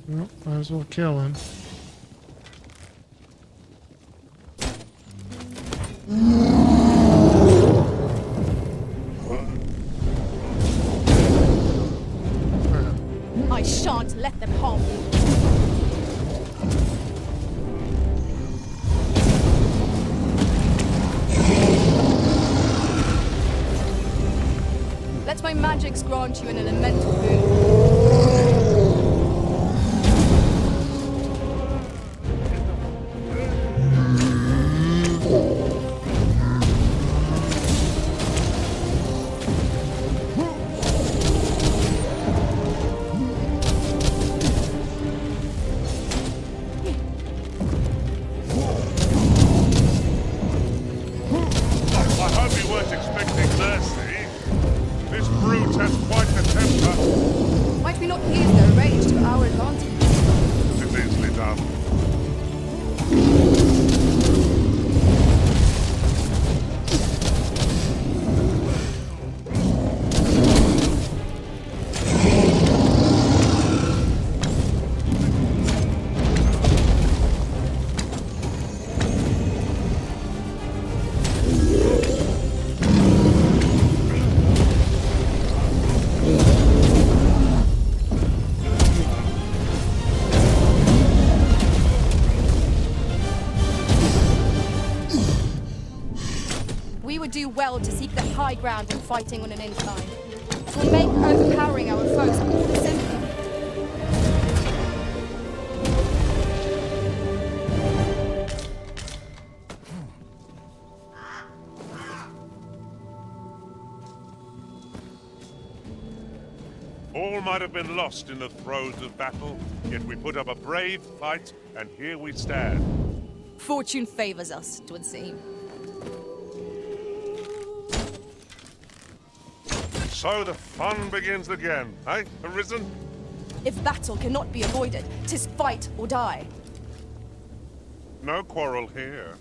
Well, might as well kill him. I shan't let them harm you. Let my magics grant you an elemental boon. I hope you weren't expecting mercy. This brute has quite a temper. well to seek the high ground when fighting on an incline. It will make overpowering our foes all the simpler. All might have been lost in the throes of battle, yet we put up a brave fight, and here we stand. Fortune favors us, 'twould seem. So the fun begins again, eh, Arisen? If battle cannot be avoided, 'tis fight or die. No quarrel here.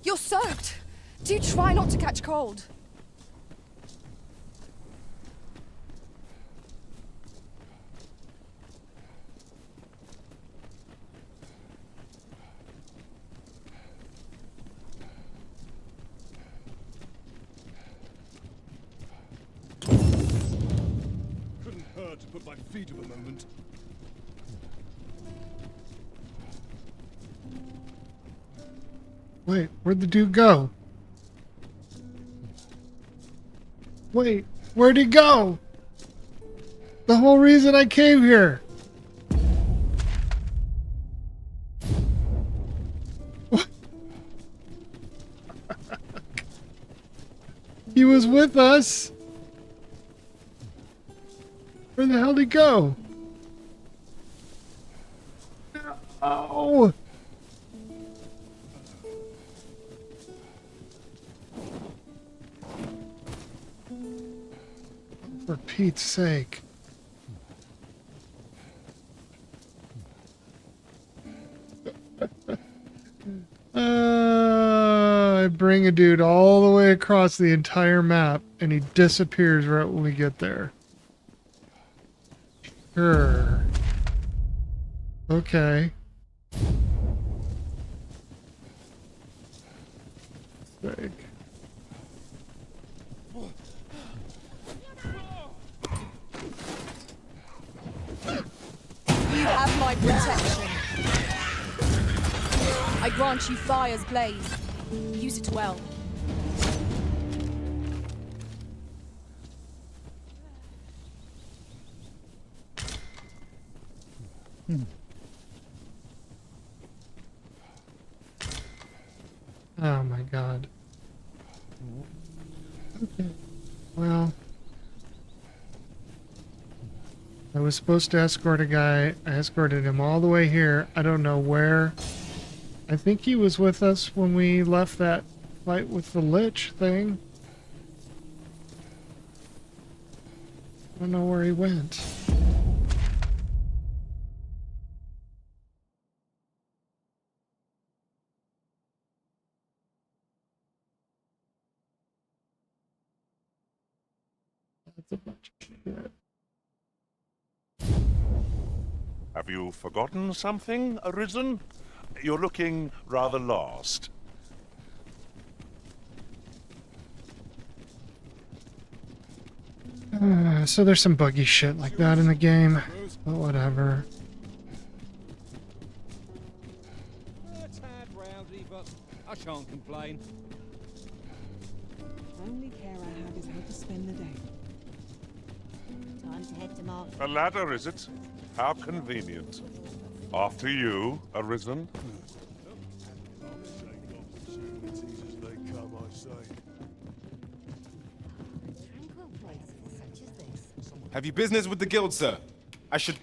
You're soaked! Do try not to catch cold. Couldn't hurt to put my feet up a moment. Wait, where'd the dude go? Wait, where'd he go? The whole reason I came here. What? He was with us. Where the hell did he go? Oh. For Pete's sake. I bring a dude all the way across the entire map and he disappears right when we get there. Sure. Okay. Sake. You have my protection. I grant you fire's blaze. Use it well. Oh my god. Okay. Well, I was supposed to escort a guy. I escorted him all the way here. I don't know where. I think he was with us when we left that fight with the Lich thing. I don't know where he went. That's a bunch of shit. Have you forgotten something, Arisen? You're looking rather lost. So there's some buggy shit like that in the game, but whatever. A tad rowdy, but I shan't complain. Only care I have is how to spend the day. Time to head to market. A ladder, is it? How convenient. After you, Arisen. Have you business with the guild, sir? I should...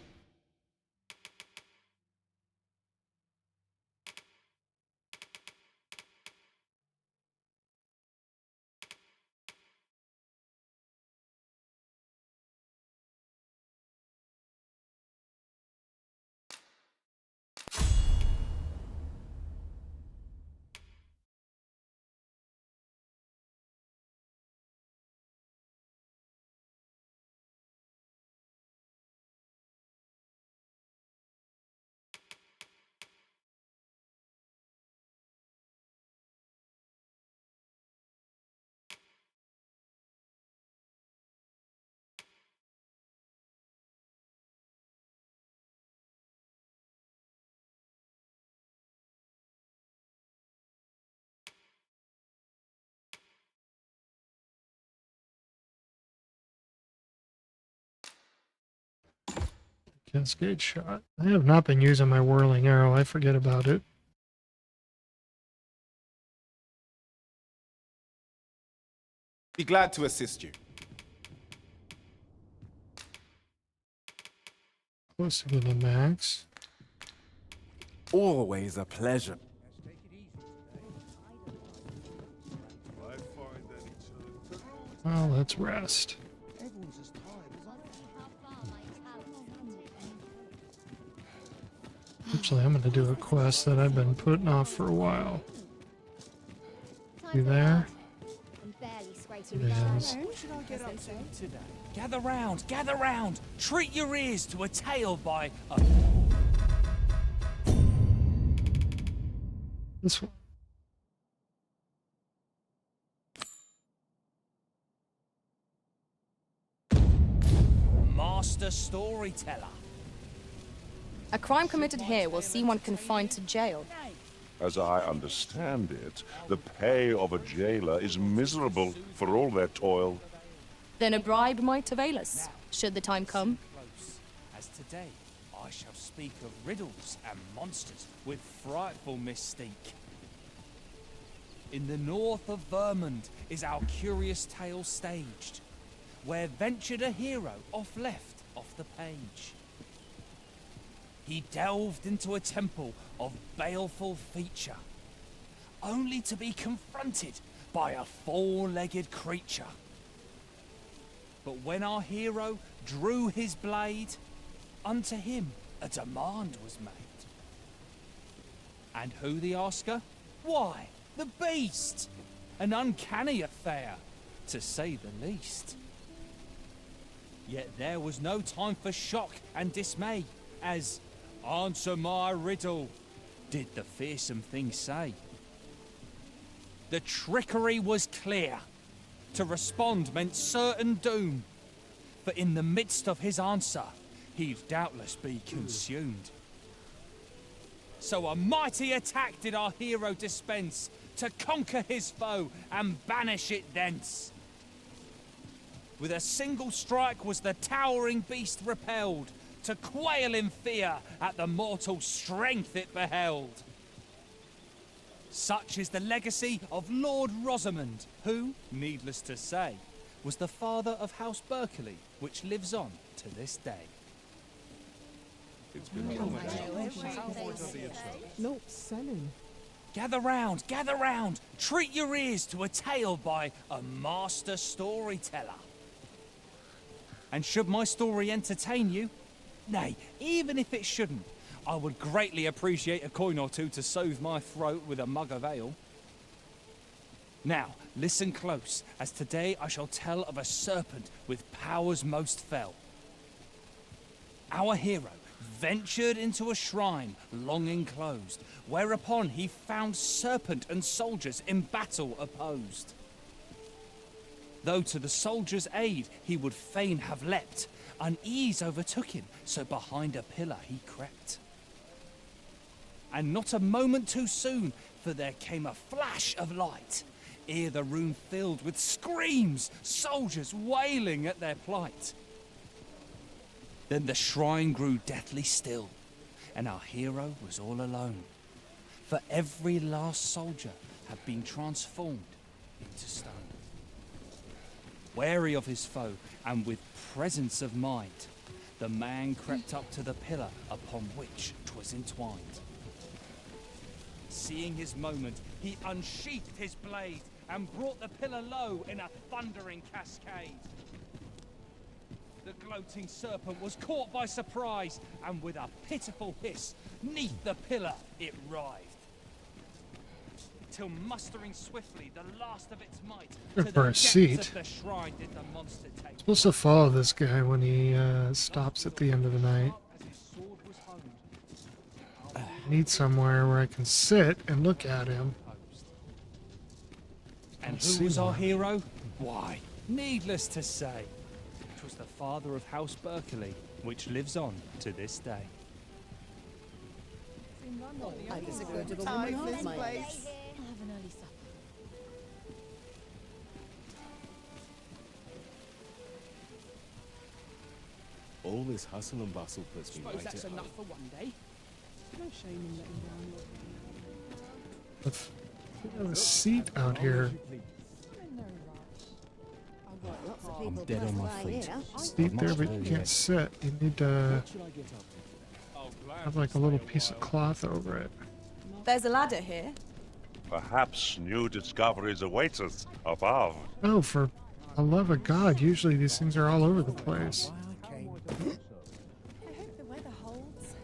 Cascade shot. I have not been using my whirling arrow. I forget about it. Be glad to assist you. Closer to the max. Always a pleasure. Well, let's rest. Actually, I'm going to do a quest that I've been putting off for a while. You there? It is. What should I get up to today? Gather round, gather round. Treat your ears to a tale by a... This one. Master storyteller. A crime committed here will see one confined to jail. As I understand it, the pay of a jailer is miserable for all their toil. Then a bribe might avail us, should the time come. As today, I shall speak of riddles and monsters with frightful mystique. In the north of Vermund is our curious tale staged, where ventured a hero off the page. He delved into a temple of baleful feature, only to be confronted by a four-legged creature. But when our hero drew his blade, unto him a demand was made. And who the asker? Why, the beast! An uncanny affair, to say the least. Yet there was no time for shock and dismay, as "Answer my riddle," did the fearsome thing say. The trickery was clear. To respond meant certain doom, for in the midst of his answer, he'd doubtless be consumed. So a mighty attack did our hero dispense, to conquer his foe and banish it thence. With a single strike was the towering beast repelled, to quail in fear at the mortal strength it beheld. Such is the legacy of Lord Rosamond, who, needless to say, was the father of House Berkeley, which lives on to this day. It's been No, selling. Gather round, treat your ears to a tale by a master storyteller. And should my story entertain you, nay, even if it shouldn't, I would greatly appreciate a coin or two to soothe my throat with a mug of ale. Now, listen close, as today I shall tell of a serpent with powers most fell. Our hero ventured into a shrine long enclosed, whereupon he found serpent and soldiers in battle opposed. Though to the soldiers' aid he would fain have leapt, unease overtook him, so behind a pillar he crept. And not a moment too soon, for there came a flash of light, ere the room filled with screams, soldiers wailing at their plight. Then the shrine grew deathly still, and our hero was all alone, for every last soldier had been transformed into stone. Wary of his foe, and with presence of mind, the man crept up to the pillar upon which 'twas entwined. Seeing his moment, he unsheathed his blade, and brought the pillar low in a thundering cascade. The gloating serpent was caught by surprise, and with a pitiful hiss, 'neath the pillar it writhed. Till mustering swiftly the last of its might, to the For a depths seat. of the shrine did the monster take. Supposed to follow this guy when he stops at the end of the night. I need somewhere where I can sit and look at him. And Let's who see was our one. hero? Why, needless to say, it was the father of House Berkeley, which lives on to this day. I disagree with the Time woman this of my place. age. I'll have an early supper. All this hustle and bustle puts me Suppose right that's at enough home. for one day. No shame in letting down your There's a seat out here. I'm dead on my feet. Seat there, but you can't sit. You need to have like a little piece of cloth over it. There's a ladder here. Perhaps new discoveries await us above. Oh, for the love of God, usually these things are all over the place. I hope the weather holds.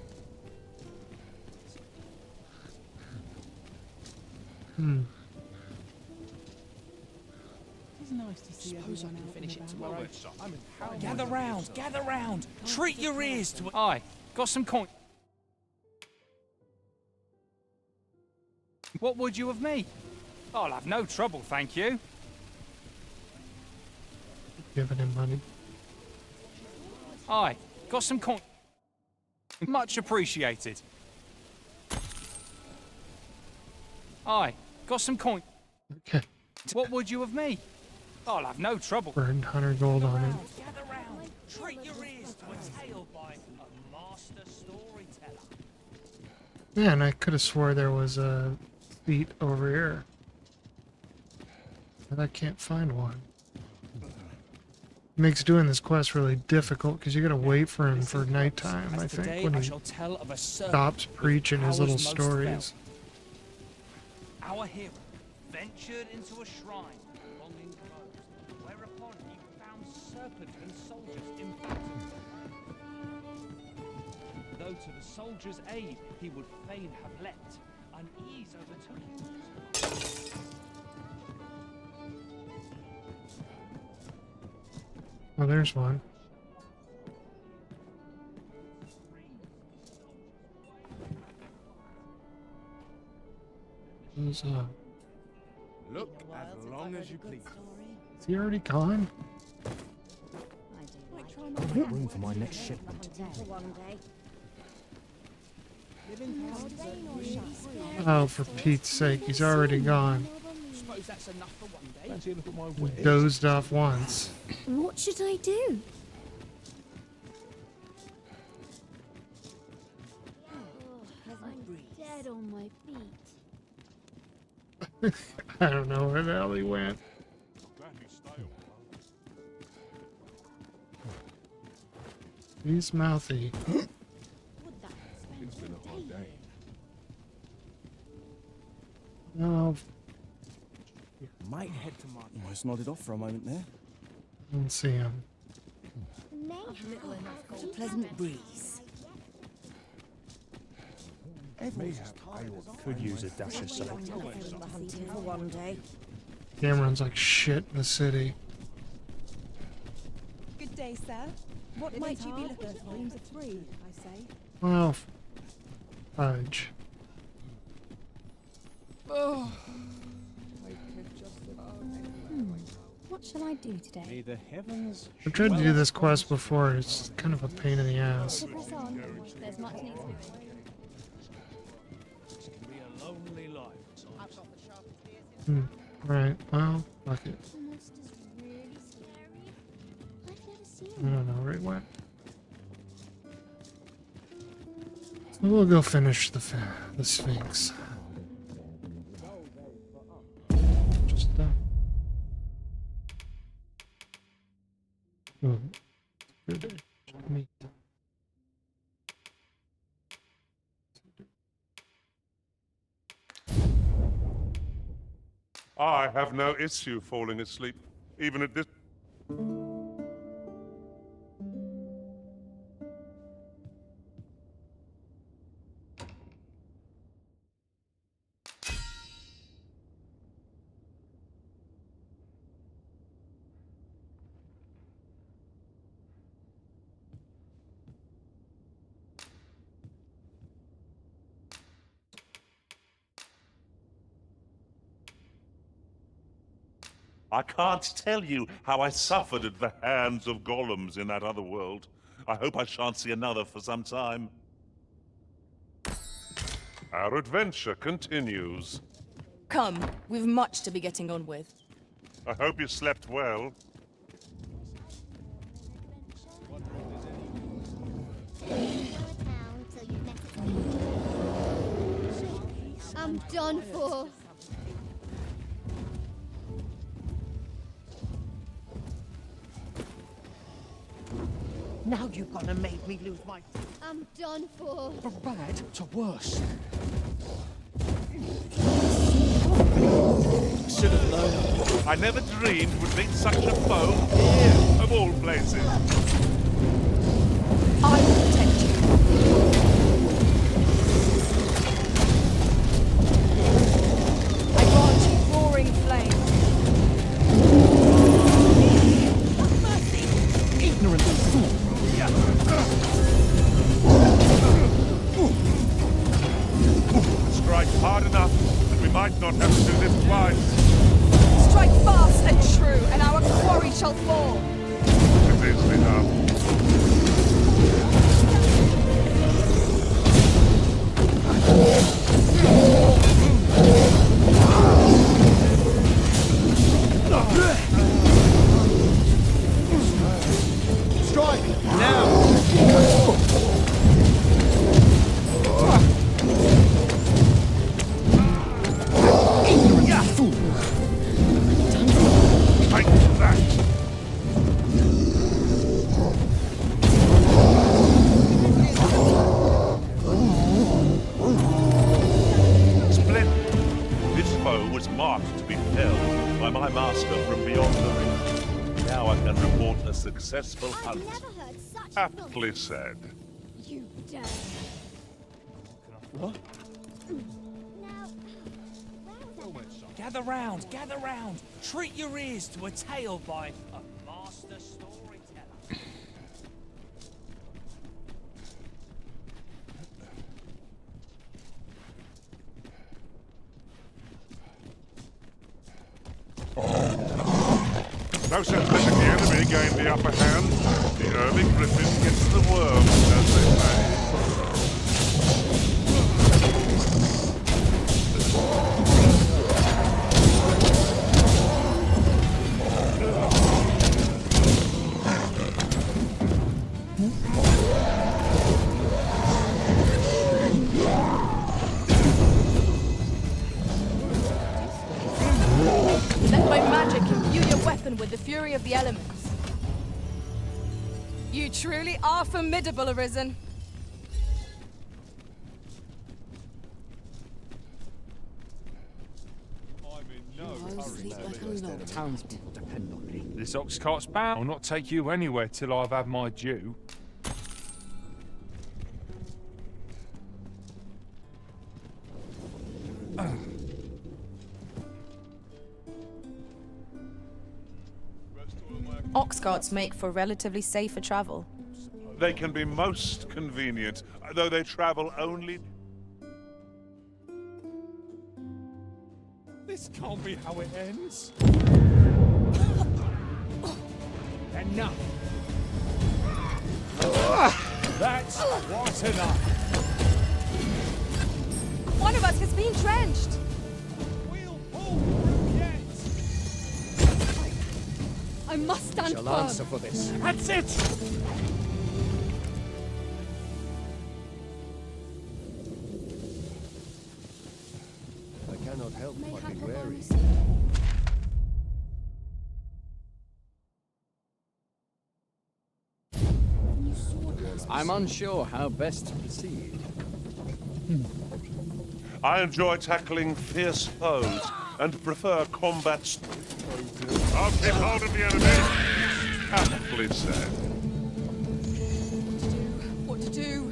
It's nice to see Suppose I everyone can out finish and it about. tomorrow. Gather round. Treat your ears to. Aye, got some coin. What would you of me? I'll have no trouble, thank you. Giving him money. Aye, got some coin. Much appreciated. Aye, got some coin. Okay. What would you of me? I'll have no trouble. Burned 100 gold on him. Gather round. Treat your ears to a tale by a master storyteller. Man, I could have swore there was a seat over here. But I can't find one. Makes doing this quest really difficult because you gotta wait for him for nighttime, I think, when he stops preaching his little stories. Our hero ventured into a shrine belonging closed, whereupon he found serpent and soldiers in battle. Though to the soldiers' aid he would fain have leapt, unease overtook him. Oh, there's one. Who's Look as long as you please. Is he already gone? Make room for my next shipment. Oh, for Pete's sake, he's already gone. Suppose that's enough for one day. Fancy a look at my He wares? dozed off once. What should I do? I'm dead on my feet. I don't know where the hell he went. He's mouthy. It's been a hard day. No, Might head to my... Almost nodded off for a moment there. I don't see him. A pleasant breeze. Could use a dash of salt. Hunting for one day. Cameron's like shit in the city. Good day, sir. What might you be looking for? Rooms are free, I say. Well, fudge. Oh. What shall I do today? May the heavens... I've tried to do this quest before. It's kind of a pain in the ass. Press on. There's much need to be. Be a lonely life. Right, well, fuck it. The monster's really scary. I've never seen I don't know where he went. So we'll go finish the Sphinx. Just good meat. I have no issue falling asleep, even at this. I can't tell you how I suffered at the hands of golems in that other world. I hope I shan't see another for some time. Our adventure continues. Come, we've much to be getting on with. I hope you slept well. I'm done for. Now you've gone and made me lose my... I'm done for. From bad to worse. Should have known. I never dreamed we'd meet such a foe here, of all places. I will protect you. I grant you roaring flame. Mercy! Ignorant fool! Strike hard enough, and we might not have to do this twice. Strike fast and true, and our quarry shall fall. It is enough. Strike! Now! Ignorant fool! Take that! Splendid. This foe was marked to be felled by my master from beyond the ring. Now I can report a successful hunt. Aptly said. You dare. What? Gather round, gather round. Treat your ears to a tale by a master storyteller. No sense letting the enemy gain the upper hand. The early griffin gets the worm, as they say. Let my magic imbue your weapon with the fury of the elements. You truly are formidable, Arisen. Townspeople depend on me. This ox cart's bound. I'll not take you anywhere till I've had my due. Ox carts make for relatively safer travel. They can be most convenient, though they travel only... This can't be how it ends. Enough. That's quite enough. One of us has been drenched. We'll pull through yet. I must stand Shall firm. answer for this. That's it! I cannot help but be wary. I'm unsure how best to proceed. I enjoy tackling fierce foes and prefer combat. I'll keep hold of the enemy. Aptly said. What to do?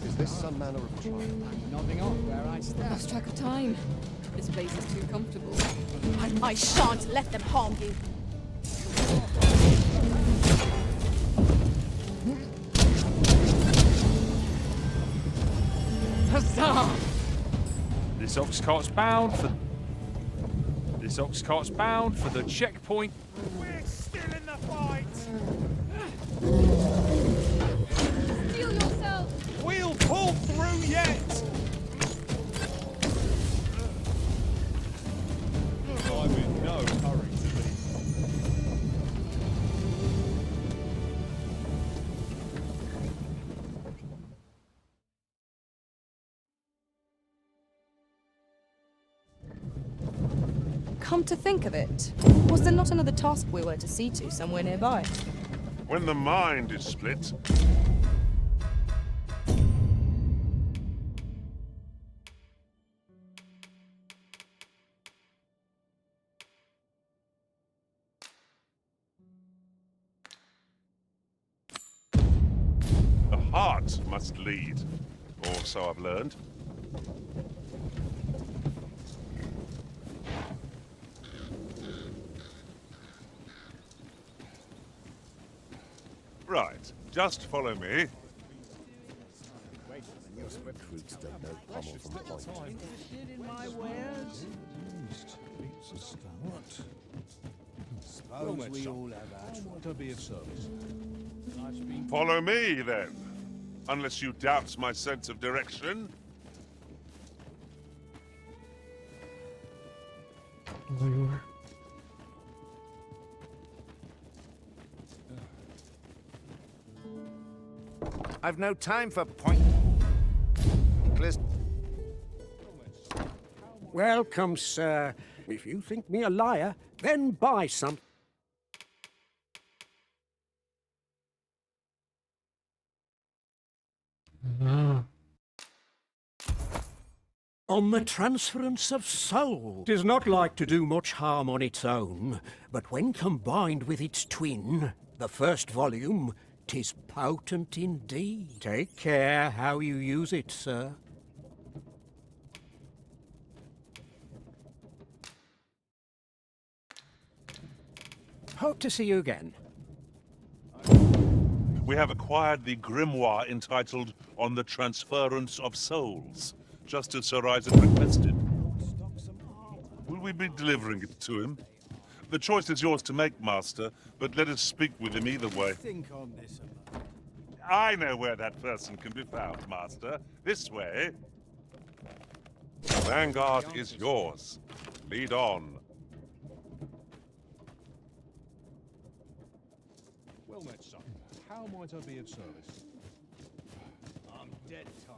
Is this some manner of trial? I'm nodding off where I stand. Lost track of time. This place is too comfortable. I shan't let them harm you. Huzzah! This ox cart's bound for... This ox cart's bound for the checkpoint. We're still in the fight. Steel yourself. We'll pull through yet. I'm in no hurry to leave. Come to think of it, was there not another task we were to see to somewhere nearby? When the mind is split, the heart must lead, or so I've learned. Right, just follow me. Recruits don't know pommel from point. In my wares? Beats a stout. Suppose we all have our want to be of service. Follow me, then. Unless you doubt my sense of direction. There you are. I've no time for point. Welcome, sir. If you think me a liar, then buy some. On the transference of soul. 'Tis not like to do much harm on its own, but when combined with its twin, the first volume, 'tis potent indeed. Take care how you use it, sir. Hope to see you again. We have acquired the grimoire entitled On the Transference of Souls, just as Sir Isaac requested. Will we be delivering it to him? The choice is yours to make, Master, but let us speak with him either way. Think on this. I know where that person can be found, Master. This way. The vanguard is yours. Lead on. Well met, son. How might I be of service? I'm dead tired.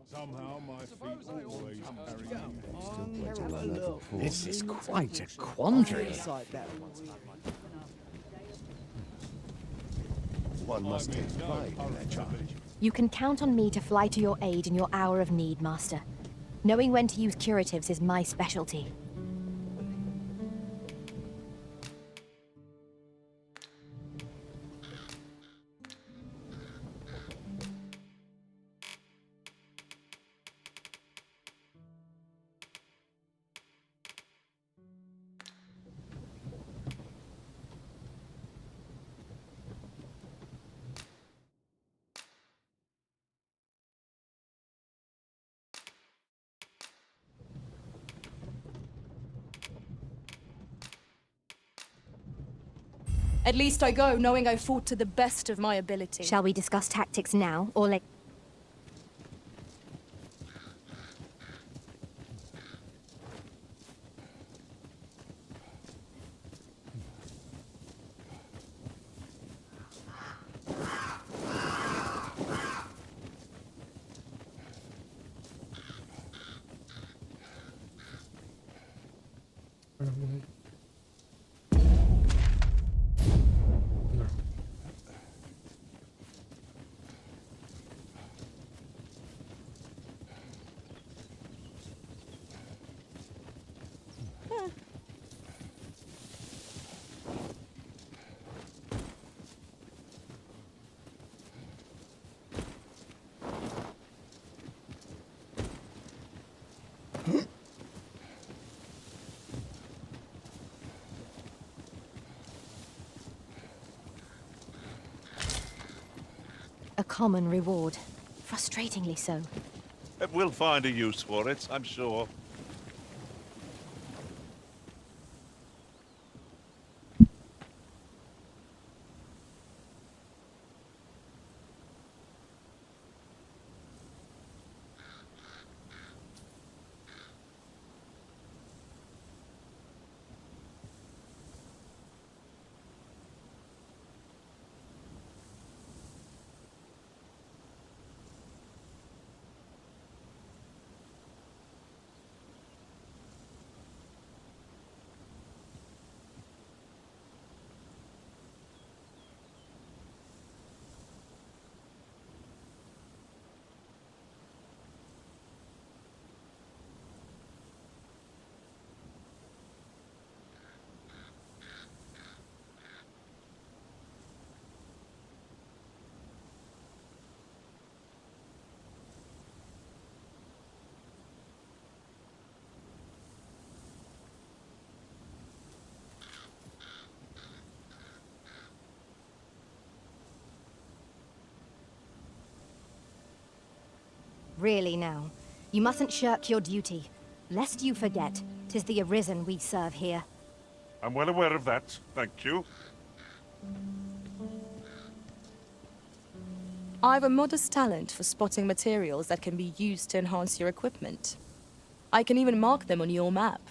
Somehow my feet always carry me. This is quite a quandary. One must take pride in their charge. You can count on me to fly to your aid in your hour of need, Master. Knowing when to use curatives is my specialty. At least I go knowing I fought to the best of my ability. Shall we discuss tactics now, or later? A common reward. Frustratingly so. We'll find a use for it, I'm sure. Really now, you mustn't shirk your duty. Lest you forget, 'tis the Arisen we serve here. I'm well aware of that, thank you. I've a modest talent for spotting materials that can be used to enhance your equipment. I can even mark them on your map.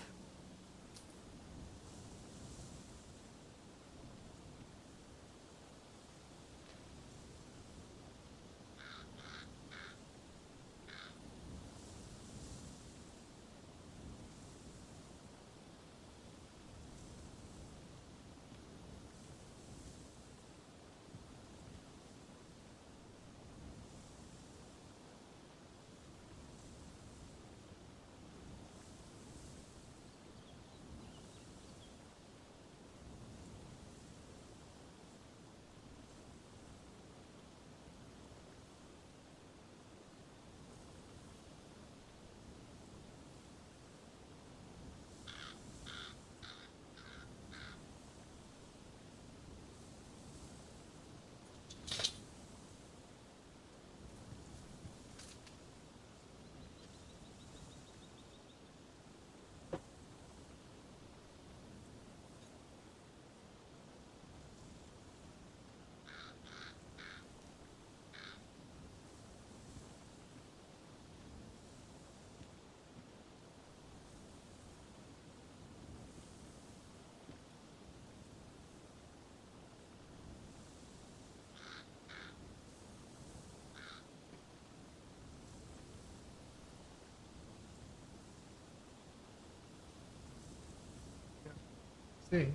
See.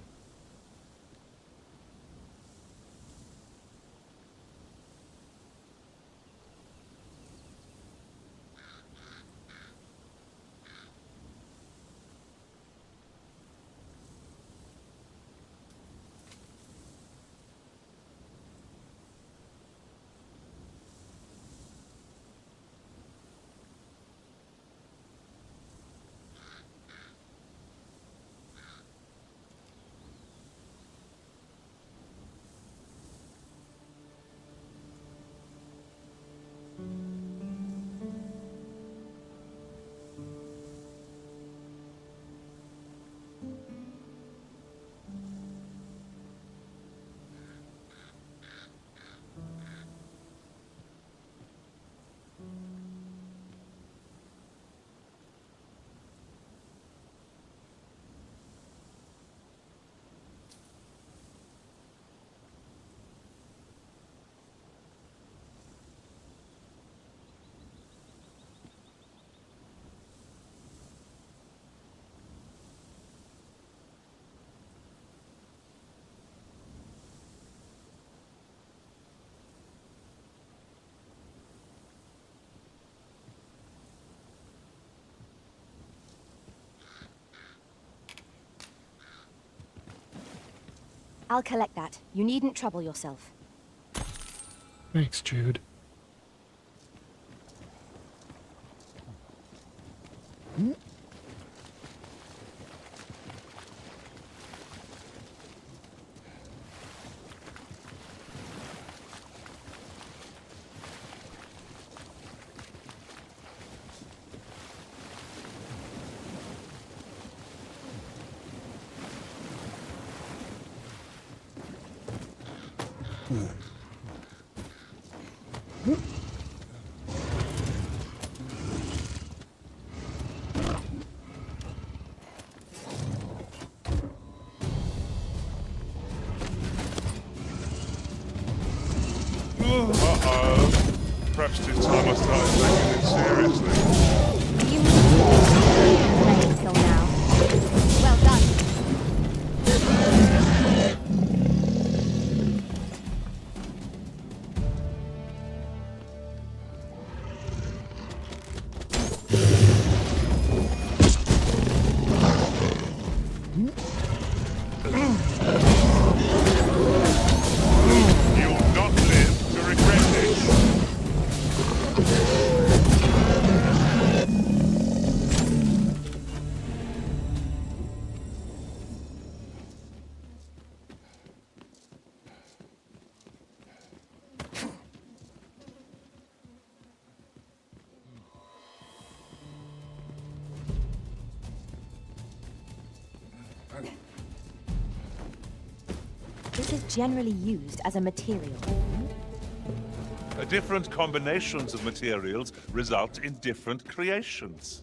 I'll collect that. You needn't trouble yourself. Thanks, Jude. Uh-oh. Perhaps it's time I started taking it seriously. You playing till now. Well done. You'll not live to regret this. This is generally used as a material. Different combinations of materials result in different creations.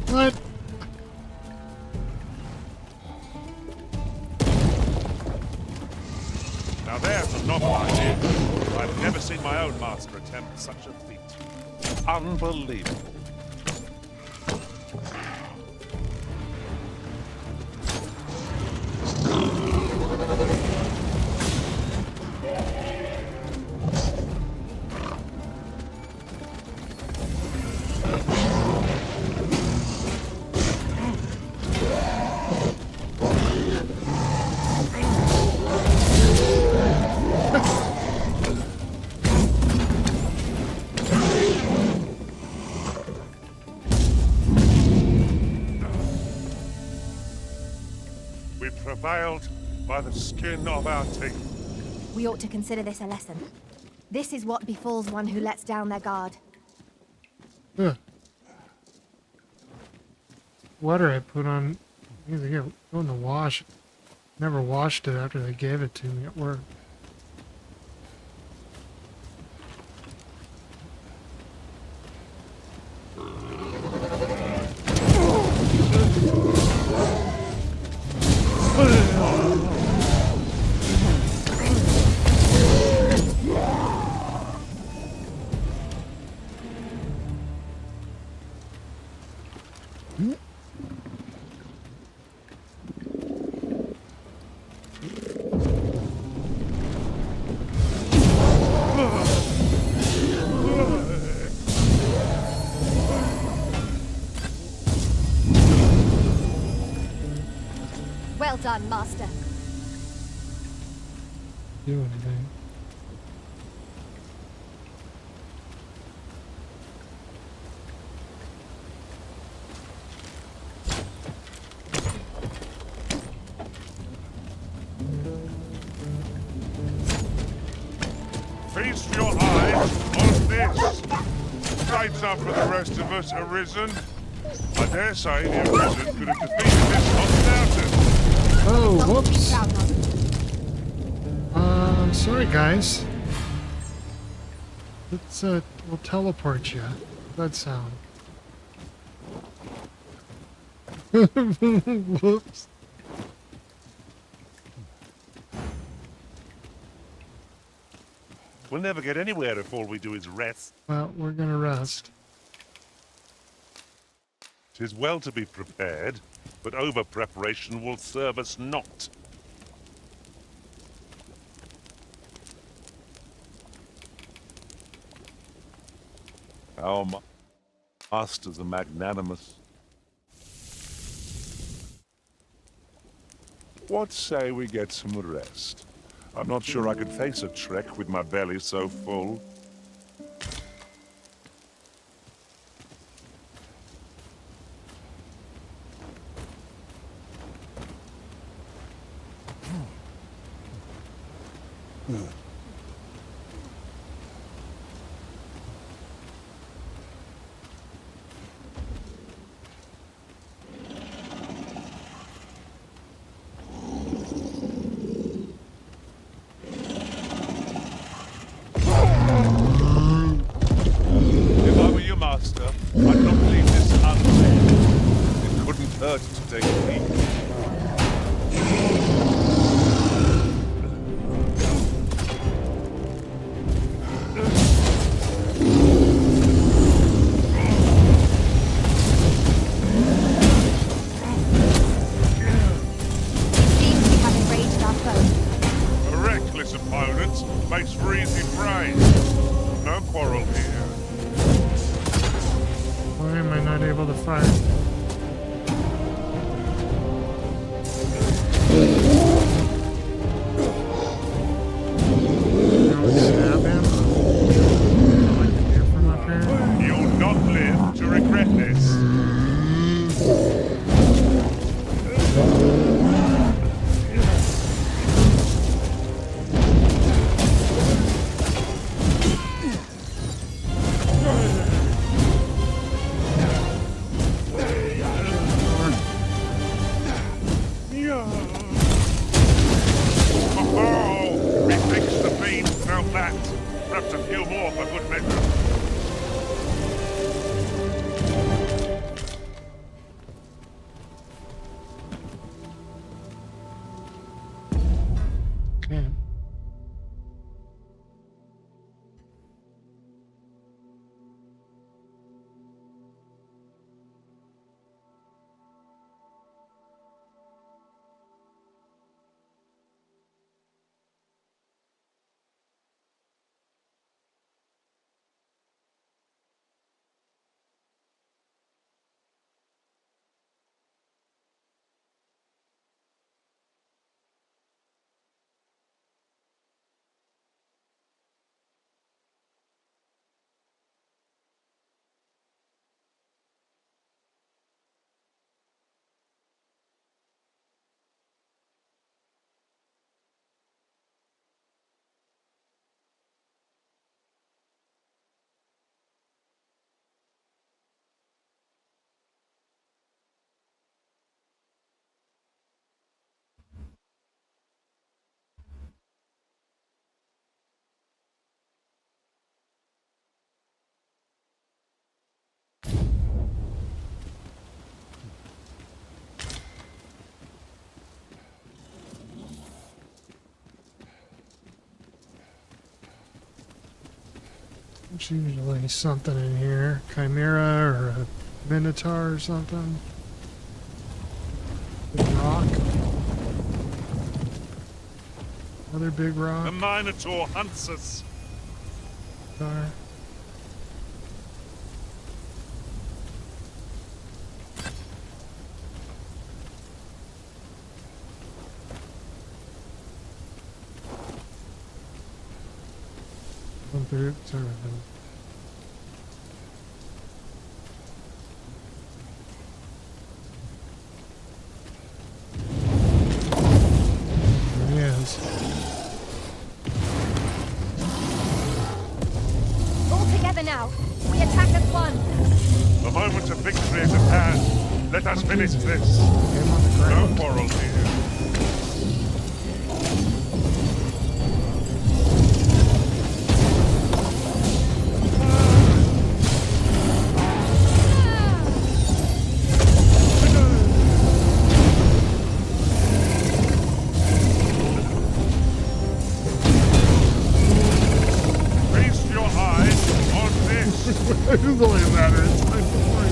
What? Now there's a novel idea. I've never seen my own master attempt such a feat. Unbelievable. We prevailed by the skin of our teeth. We ought to consider this a lesson. This is what befalls one who lets down their guard. Ugh. Water I put on, I need to go in the wash. Never washed it after they gave it to me at work. Well done, Master. Do anything. Feast your eyes on this. Daytime for the rest of us arisen. I dare say the arisen could have defeated this undoubted. Oh, whoops. I'm sorry, guys. Let's, we'll teleport you. That sound. Whoops. We'll never get anywhere if all we do is rest. Well, we're gonna rest. 'Tis well to be prepared, but over-preparation will serve us not. Our masters are magnanimous. What say we get some rest? I'm not sure I could face a trek with my belly so full. hurt to take a peek. Seems we have enraged our foe. A reckless opponent makes for easy prey. No quarrel here. Why am I not able to fire? Stab him. All I can do from up here. You'll not live to regret this. Oh, we fixed the fiend, now that. Perhaps a few more for good measure. Okay. There's usually something in here. Chimera or a Minotaur or something. Big rock. Another big rock. The Minotaur hunts us. There. Come through. Sorry. There he is. All together now. We attack as one. The moment of victory is at hand. Let us finish this. No quarrel here. Feast your eyes on this. It doesn't really matter. It's time to play.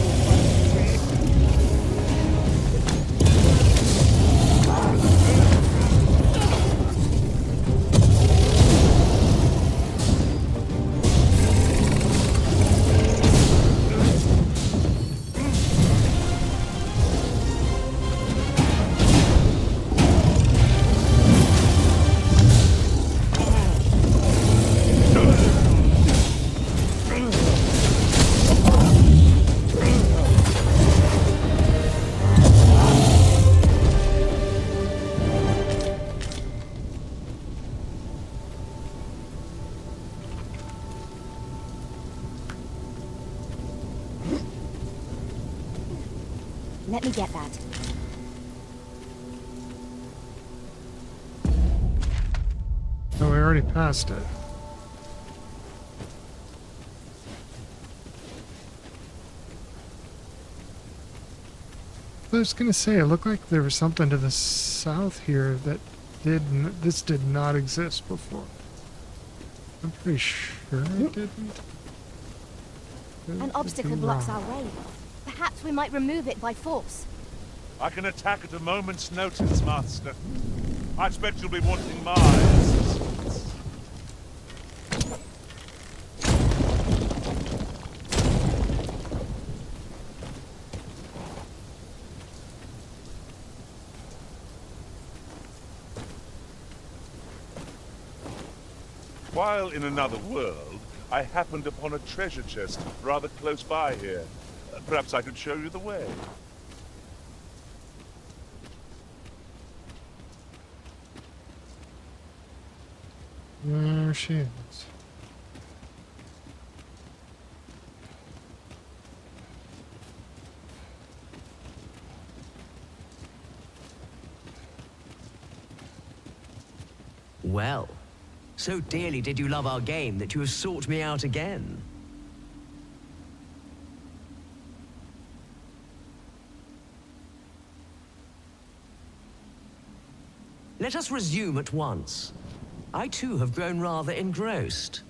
Let me get that. Oh, we already passed it. I was gonna say, it looked like there was something to the south here that this did not exist before. I'm pretty sure it didn't. An obstacle blocks our way. Perhaps we might remove it by force. I can attack at a moment's notice, Master. I expect you'll be wanting my assistance. While in another world, I happened upon a treasure chest rather close by here. Perhaps I could show you the way. There she is. Well, so dearly did you love our game that you have sought me out again. Let us resume at once. I too have grown rather engrossed.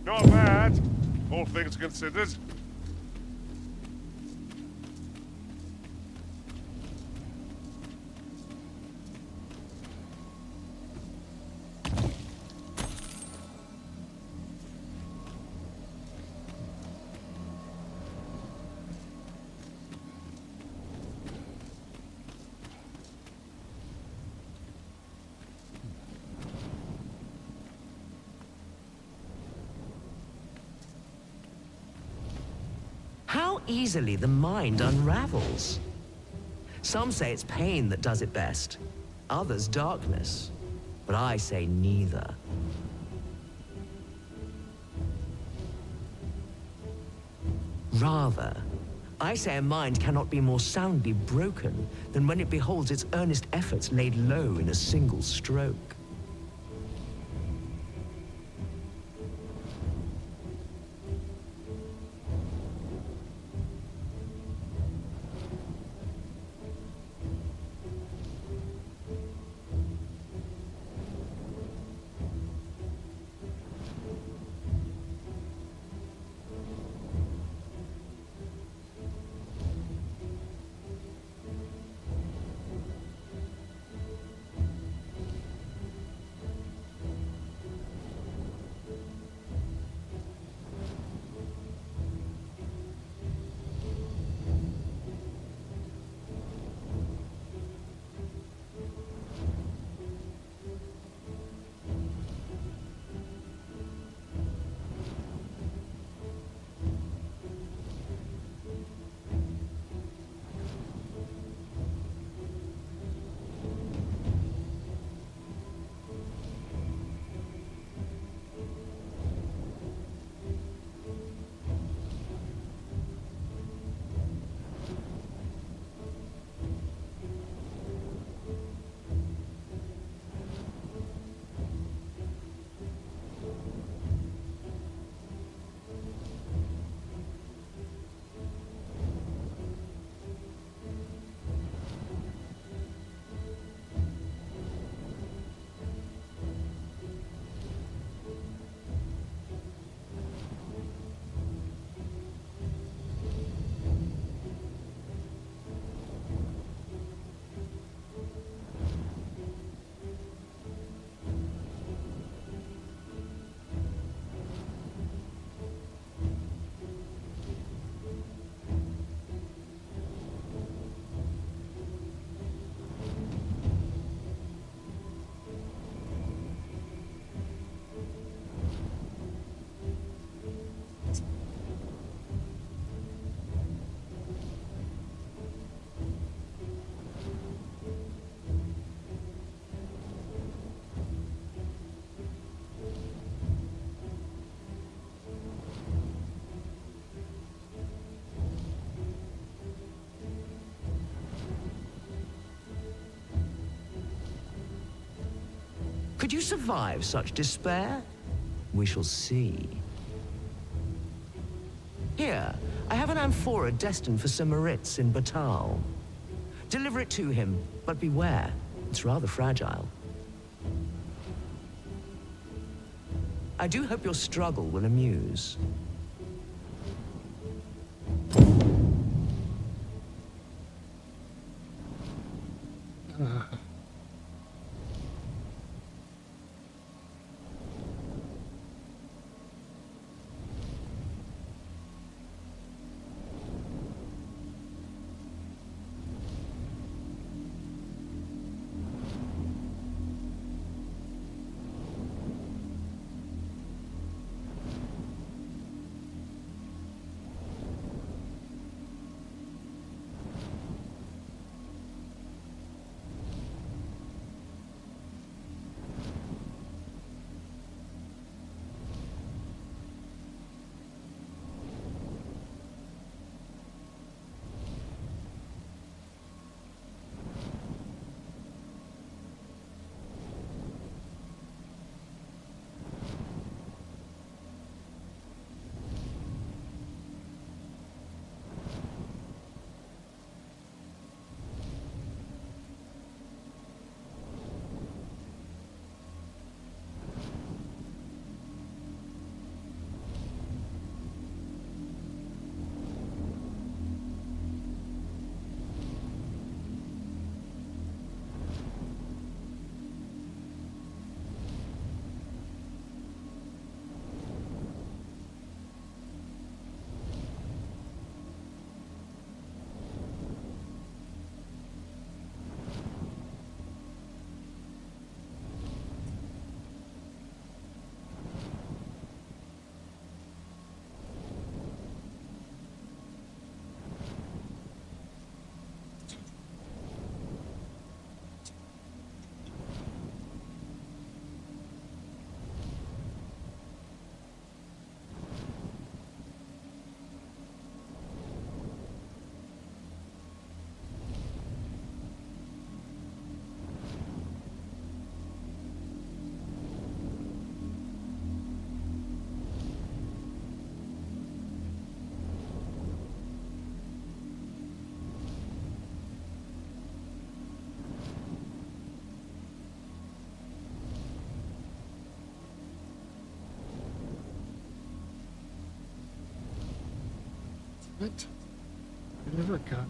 Not bad, all things considered. How easily the mind unravels. Some say it's pain that does it best, others darkness, but I say neither. Rather, I say a mind cannot be more soundly broken than when it beholds its earnest efforts laid low in a single stroke. Could you survive such despair? We shall see. Here, I have an amphora destined for Sir Moritz in Batal. Deliver it to him, but beware, it's rather fragile. I do hope your struggle will amuse. What? I never got.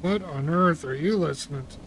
What on earth are you listening to?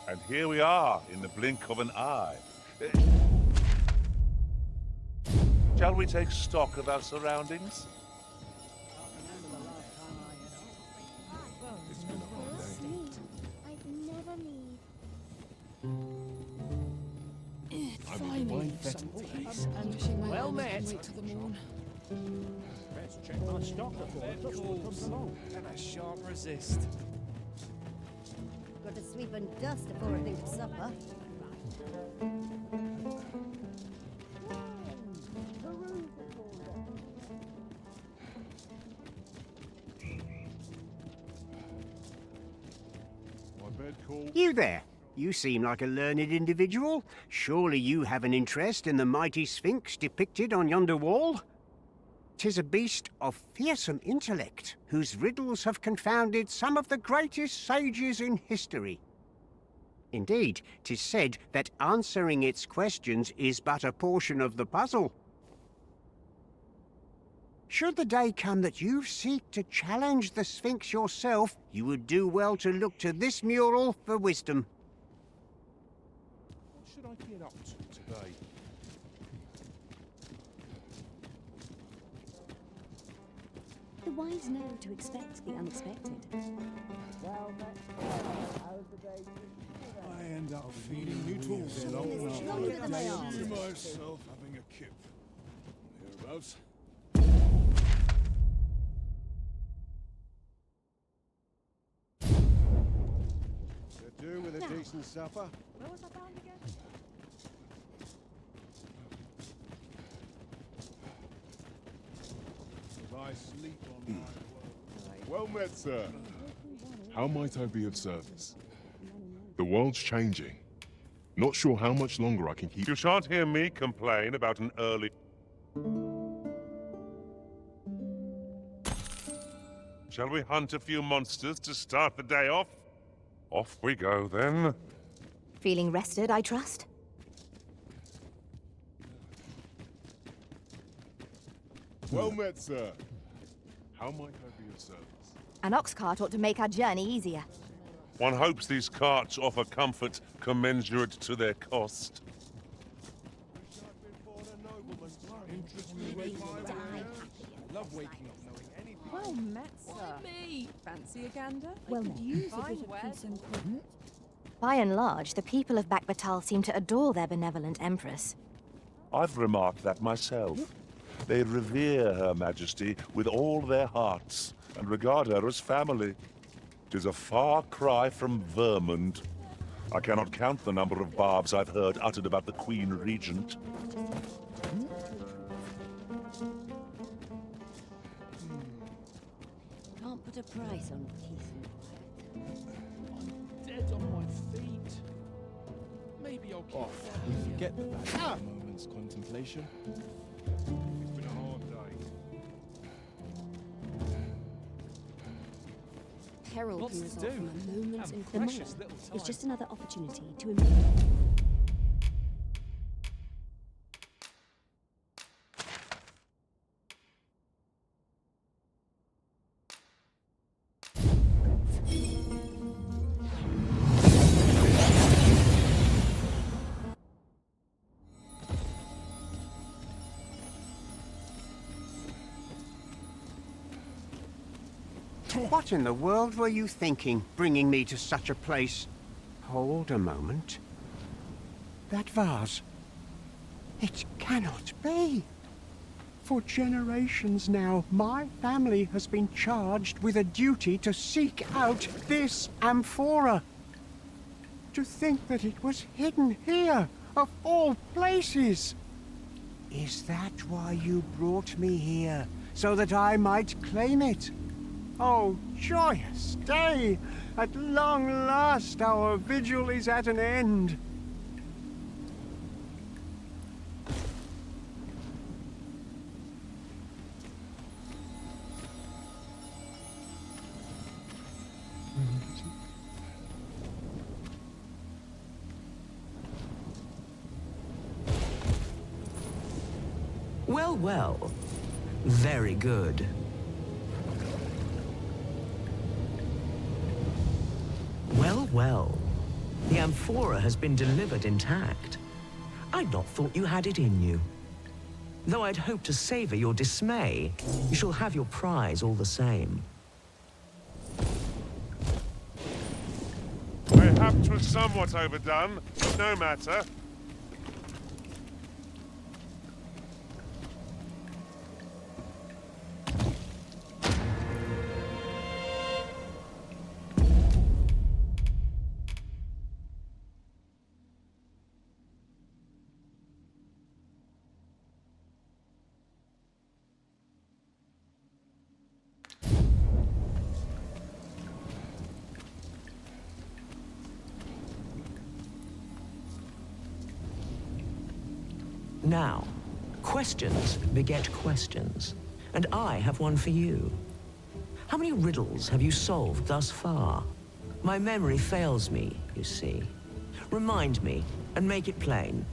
And here we are, in the blink of an eye. Shall we take stock of our surroundings? met. Wait till the morn. Best check my stock before Bed it calls comes along. and I shan't resist. Got to sweep and dust before I think of supper. My bed call. You there. You seem like a learned individual. Surely you have an interest in the mighty Sphinx depicted on yonder wall? 'Tis a beast of fearsome intellect, whose riddles have confounded some of the greatest sages in history. Indeed, 'tis said that answering its questions is but a portion of the puzzle. Should the day come that you seek to challenge the Sphinx yourself, you would do well to look to this mural for wisdom. What should I get up to today? The wise know to expect the unexpected. I end up feeling neutral so long than I are. see myself having a kip. Hereabouts. Could do with a decent supper. Where was I bound again? If I sleep on my Well met, sir. How might I be of service? The world's changing. Not sure how much longer I can keep. You shan't hear me complain about an early. Shall we hunt a few monsters to start the day off? Off we go then. Feeling rested, I trust? Well met, sir. How might I be of service? An ox cart ought to make our journey easier. One hopes these carts offer comfort commensurate to their cost. Love waking up knowing anything. Well met, sir. Me. Fancy a gander? Well, I could use use a fine bit of wed. peace and quiet. By and large, the people of Bakbatal seem to adore their benevolent empress. I've remarked that myself. They revere Her Majesty with all their hearts and regard her as family. 'Tis a far cry from Vermund. I cannot count the number of barbs I've heard uttered about the Queen Regent. Can't put a price on peace and I'm dead on my feet. Maybe I'll keep Forget the value of a moment's contemplation. It's been a hard day. Peril Lots can to result do, from a moment's and inclination. precious little It's time. just another opportunity to What in the world were you thinking, bringing me to such a place? Hold a moment. That vase. It cannot be. For generations now, my family has been charged with a duty to seek out this amphora. To think that it was hidden here, of all places. Is that why you brought me here? So that I might claim it? Oh, joyous day! At long last our vigil is at an end. Well, well. Very good. Well, well. The amphora has been delivered intact. I'd not thought you had it in you. Though I'd hoped to savor your dismay, you shall have your prize all the same. Mayhap 'twas somewhat overdone, but no matter. Now, questions beget questions, and I have one for you. How many riddles have you solved thus far? My memory fails me, you see. Remind me, and make it plain.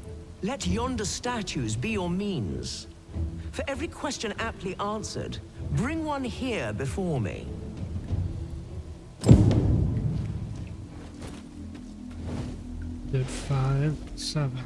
Let yonder statues be your means. For every question aptly answered, bring one here before me. Did 5, 7.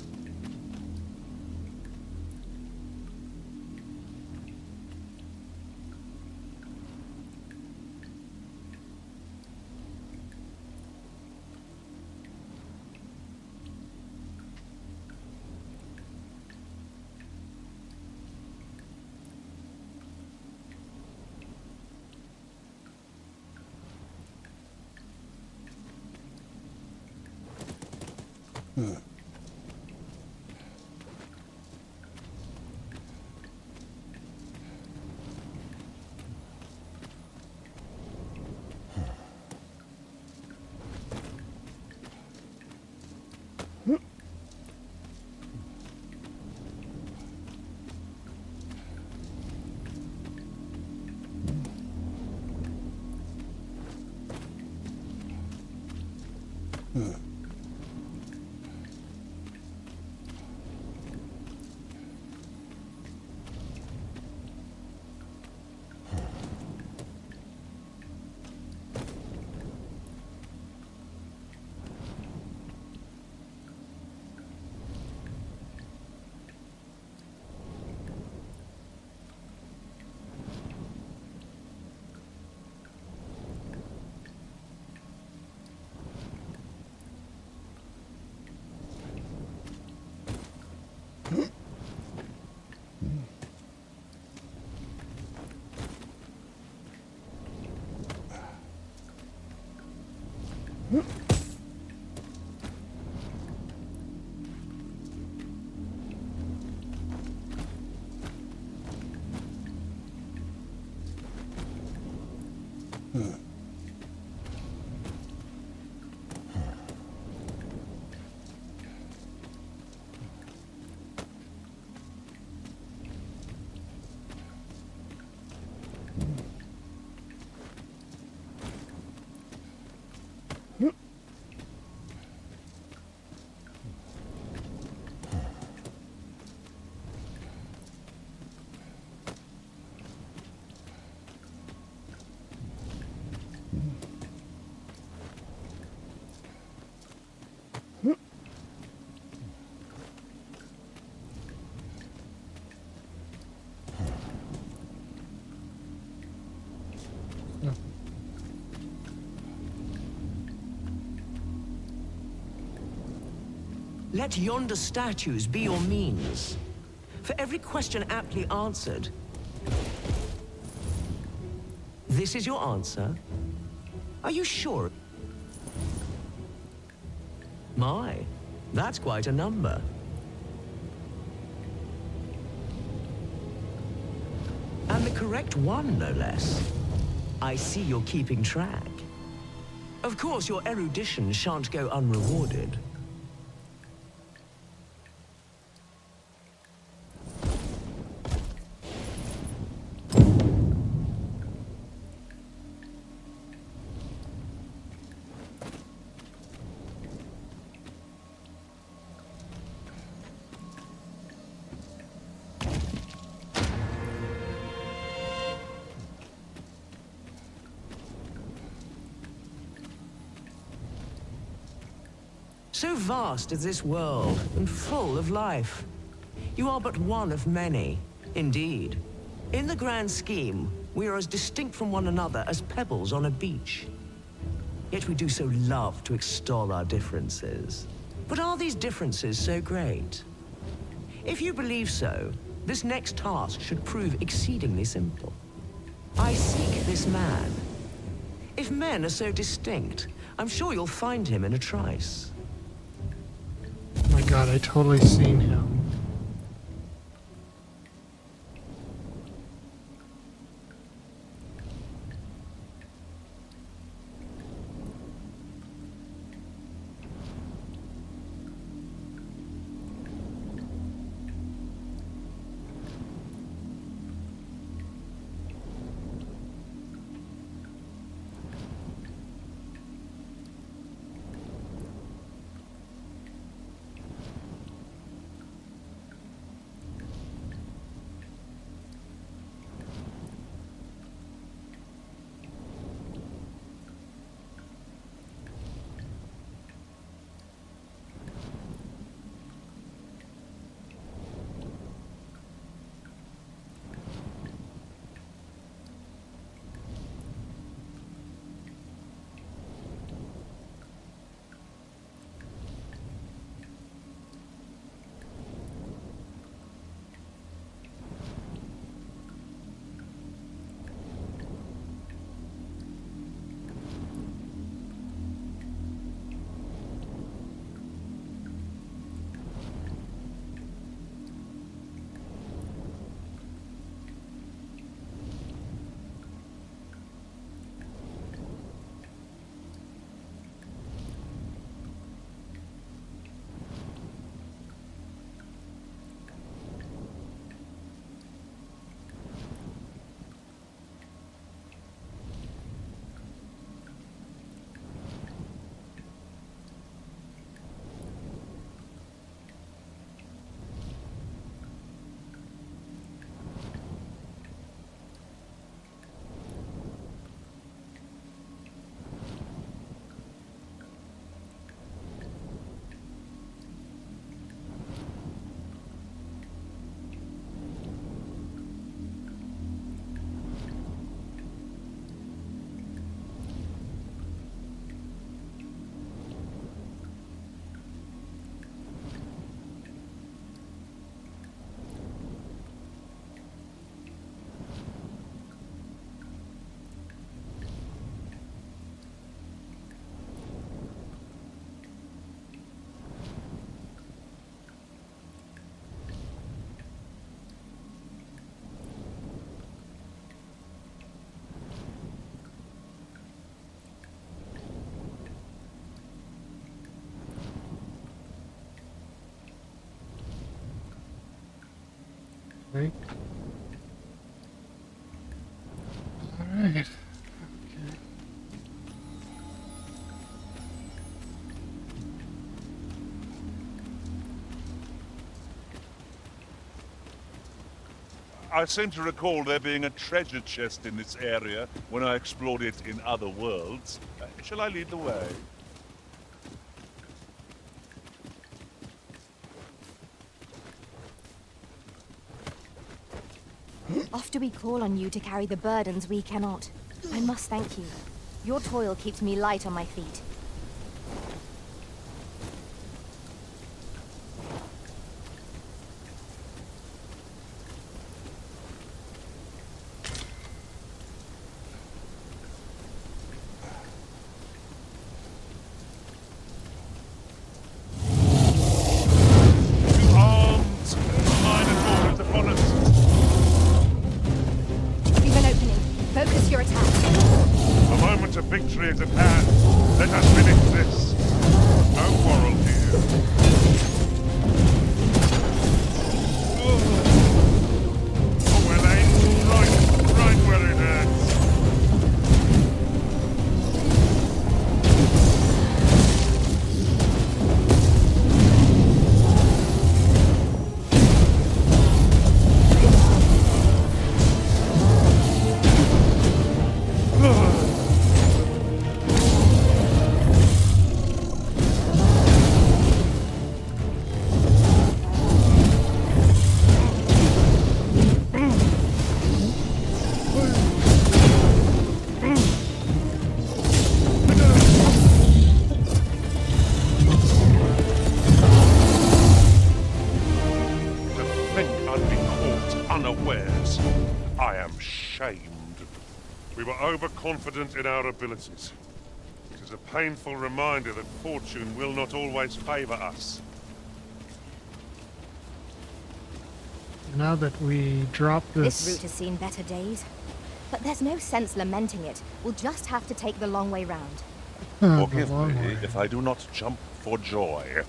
Let yonder statues be your means. For every question aptly answered, this is your answer? Are you sure? My, that's quite a number. And the correct one, no less. I see you're keeping track. Of course, your erudition shan't go unrewarded. So vast is this world, and full of life. You are but one of many, indeed. In the grand scheme, we are as distinct from one another as pebbles on a beach. Yet we do so love to extol our differences. But are these differences so great? If you believe so, this next task should prove exceedingly simple. I seek this man. If men are so distinct, I'm sure you'll find him in a trice. Oh my god, I totally seen him. Okay. Alright. I seem to recall there being a treasure chest in this area when I explored it in other worlds. Shall I lead the way? Oft do we call on you to carry the burdens we cannot. I must thank you. Your toil keeps me light on my feet. We've an opening. Focus your attack. A moment of victory is at hand. Let us finish this. No quarrel here. Oh, well, right where it hurts. Unawares. I am shamed. We were overconfident in our abilities. It is a painful reminder that fortune will not always favor us. Now that we drop This this... route has seen better days. But there's no sense lamenting it. We'll just have to take the long way round. Forgive me if I do not jump for joy.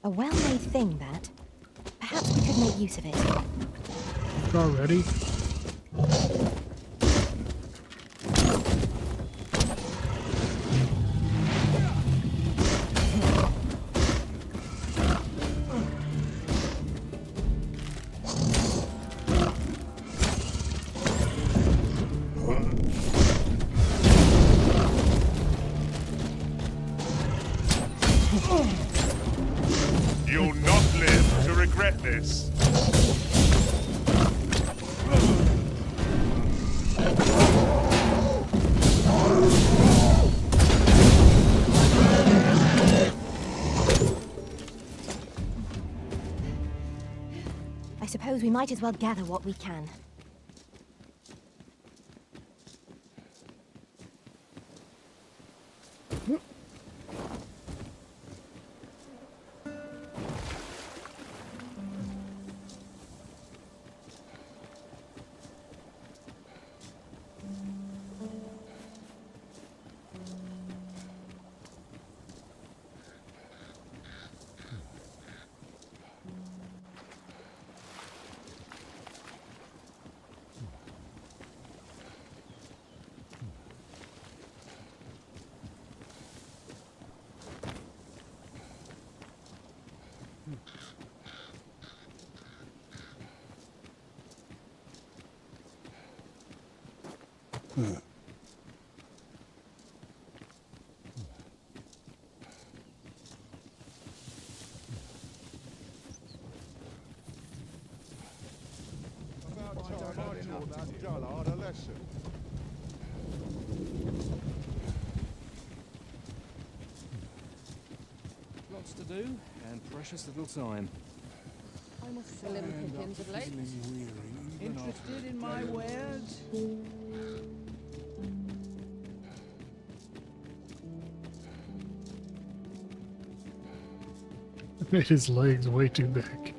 A well-made thing, that. Perhaps we could make use of it. Already? You'll not live to regret this. I suppose we might as well gather what we can. do, and precious little time. I must slim pickings of late. Interested in my wares? Made his legs way too big.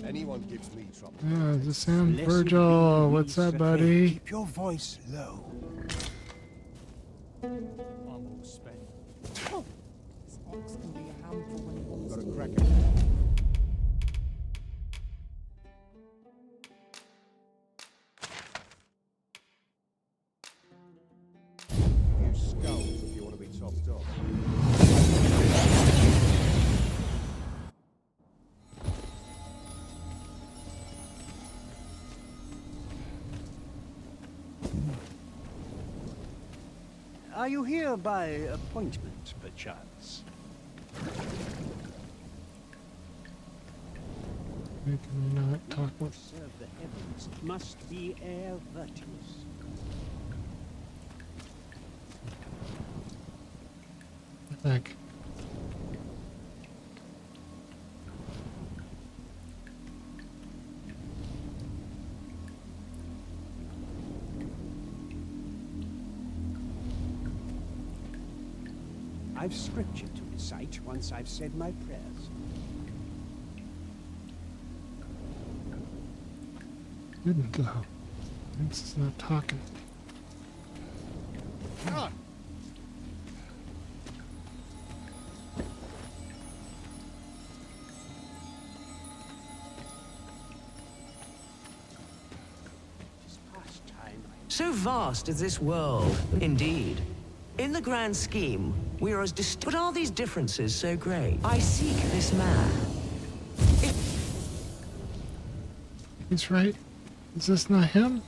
Anyone gives me trouble. Yeah, the Sam Virgil. What's up, buddy? Keep your voice low. I'm all spent. This ox can be a handful when he wants Got a to. cracker. You skulls if you want to be topped off. Are you here by appointment, perchance? We can not talk with. Serve the heavens must be air virtuous. Heck. I've scripture to recite once I've said my prayers. Didn't though. Sphinx is not talking. Ah! So vast is this world, indeed. In the grand scheme, we are as distinct. But are these differences so great? I seek this man. He's right. Is this not him?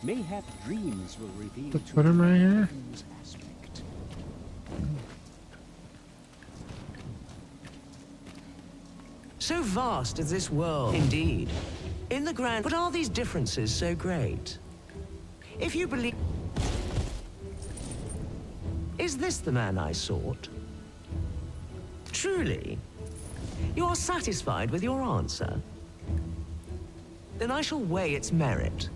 Mayhap dreams will reveal Let's put him right here. whose aspect. So vast is this world, indeed. In the grand. But are these differences so great? If you believe. Is this the man I sought? Truly? You are satisfied with your answer? Then I shall weigh its merit.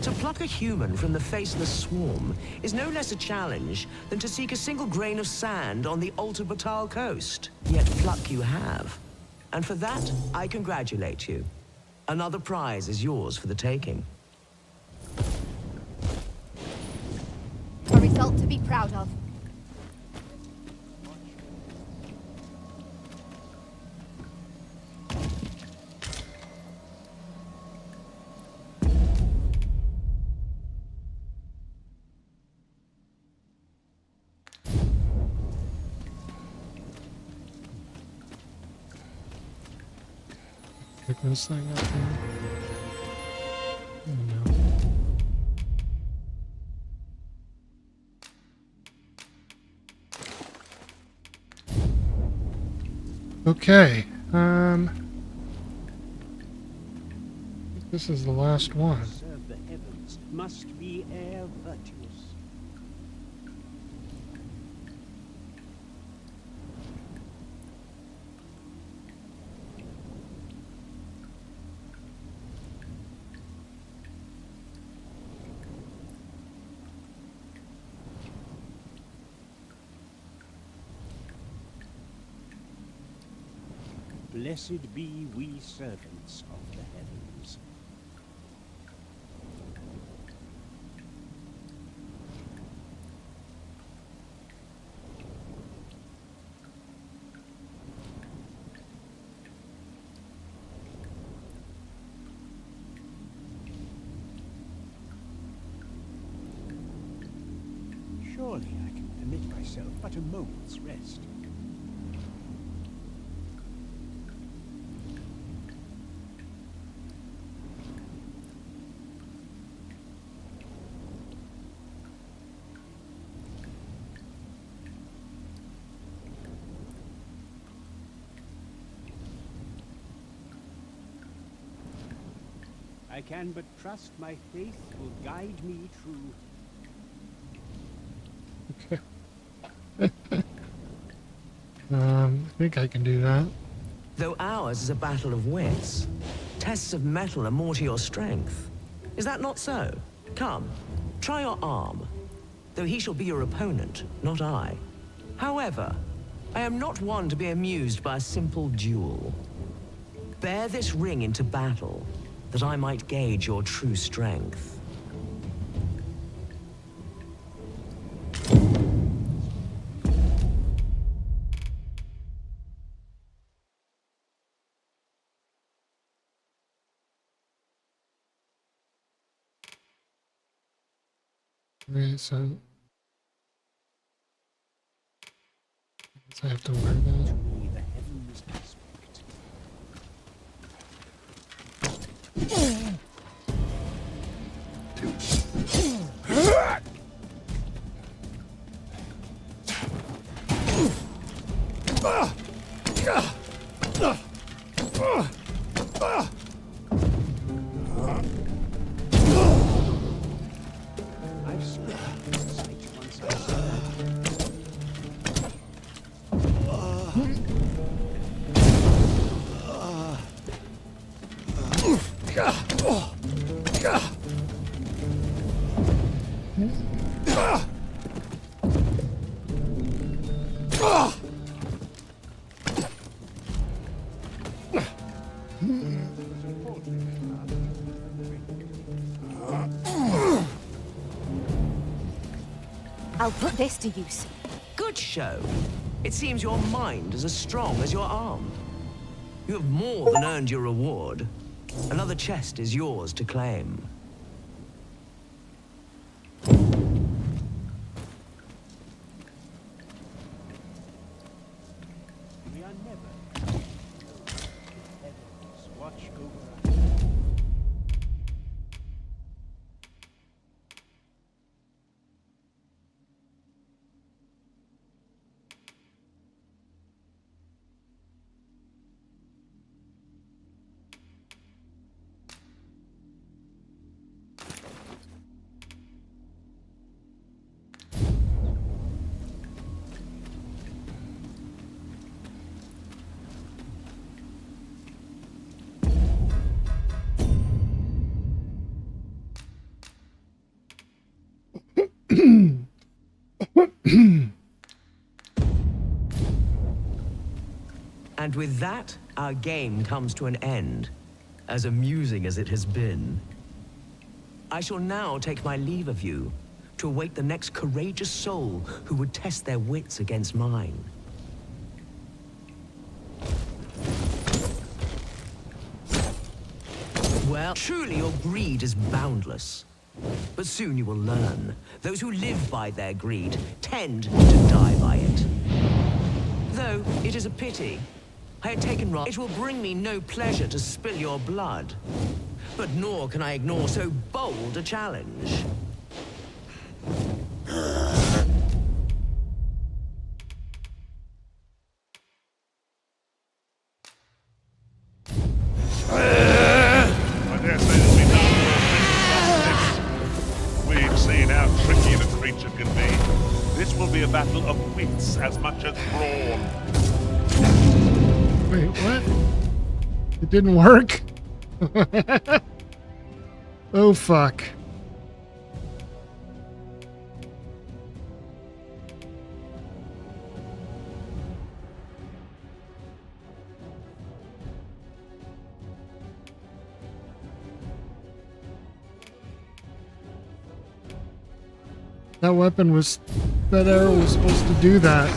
To pluck a human from the faceless swarm is no less a challenge than to seek a single grain of sand on the Alta Batal coast. Yet pluck you have. And for that, I congratulate you. Another prize is yours for the taking. A result to be proud of. Pick this thing up here. Oh, no. Okay. This is the last one. Serve the heavens must be air virtuous. Blessed be we servants of the heavens. Surely I can permit myself but a moment's rest. I can but trust my faith will guide me true. I think I can do that. Though ours is a battle of wits, tests of metal are more to your strength. Is that not so? Come, try your arm. Though he shall be your opponent, not I. However, I am not one to be amused by a simple duel. Bear this ring into battle, that I might gauge your true strength. Okay, so I have to wear that. I'll put this to use. Good show. It seems your mind is as strong as your arm. You have more than earned your reward. Another chest is yours to claim. We are never. Heavens watch over us. And with that, our game comes to an end, as amusing as it has been. I shall now take my leave of you, to await the next courageous soul who would test their wits against mine. Well, truly your greed is boundless. But soon you will learn. Those who live by their greed tend to die by it. Though it is a pity. I had taken wrong. It will bring me no pleasure to spill your blood. But nor can I ignore so bold a challenge. We've seen how tricky the creature can be. This will be a battle of wits as much as brawn. Wait, what? It didn't work? Oh, fuck. That weapon was... That arrow was supposed to do that.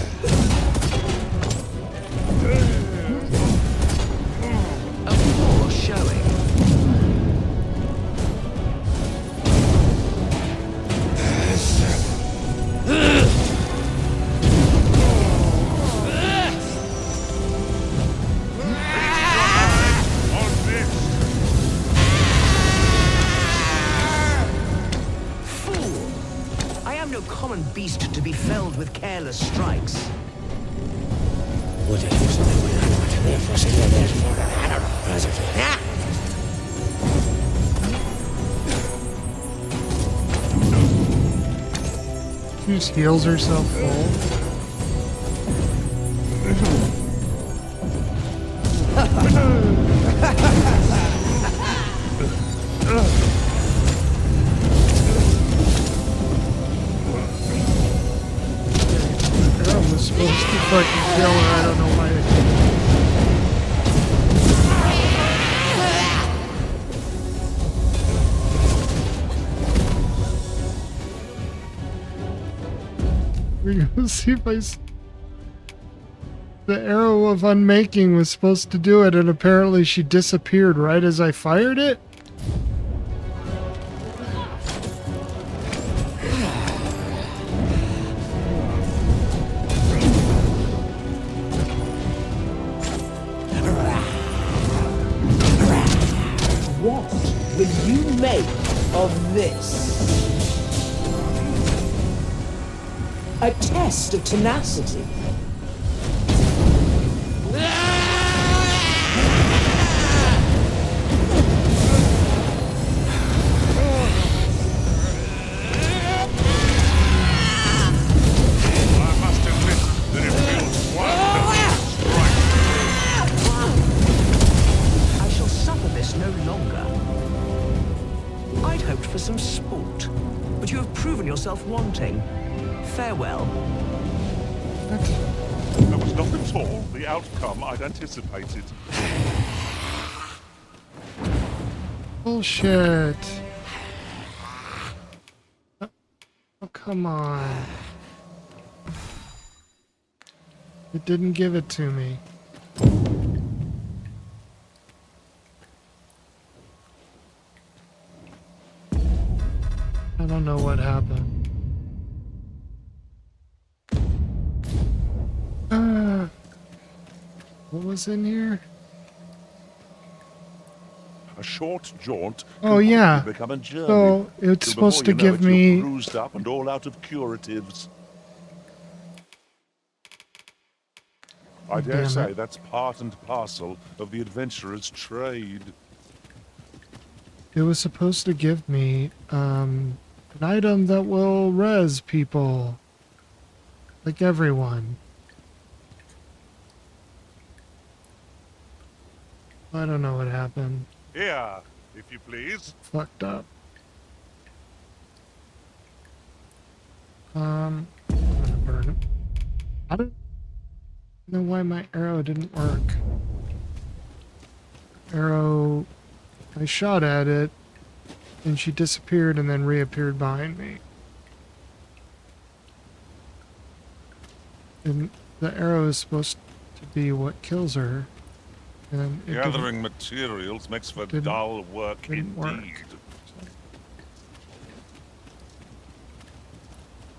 Beast to be felled with careless strikes. She just heals herself full. I was supposed to fucking kill her. I don't know why. We're gonna see if the arrow of unmaking was supposed to do it, and apparently she disappeared right as I fired it. What will you make of this? A test of tenacity. I shall suffer this no longer. I'd hoped for some sport, but you have proven yourself wanting. Farewell. That was not at all the outcome I'd anticipated. Bullshit. Oh, come on. It didn't give it to me. I don't know what happened. What was in here? A short jaunt. Oh yeah. Become a journey. So it's supposed to give me. You're bruised up and all out of curatives. I dare say that's part and parcel of the adventurer's trade. It was supposed to give me an item that will res people, like everyone. I don't know what happened. Here, if you please. Fucked up. I'm gonna burn it. I don't know why my arrow didn't work. Arrow, I shot at it, and she disappeared and then reappeared behind me. And the arrow is supposed to be what kills her. And it Gathering materials makes for dull work indeed.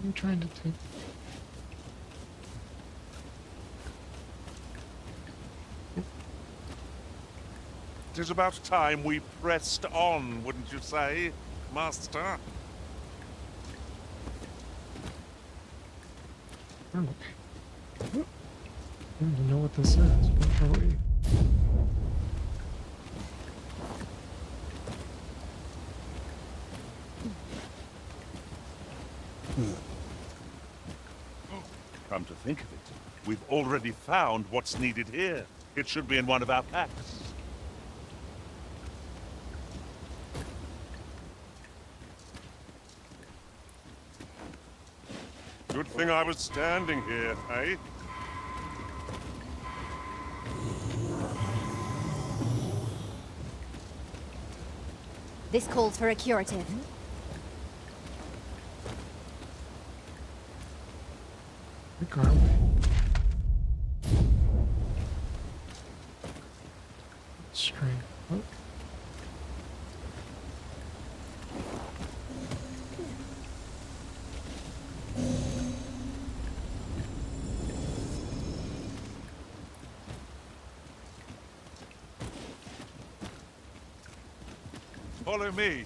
I'm trying to take. It is about time we pressed on, wouldn't you say, Master? I don't even know what this is. What are we? Come to think of it, we've already found what's needed here. It should be in one of our packs. Good thing I was standing here, eh? This calls for a curative. Where are we? String. Oh. Follow me.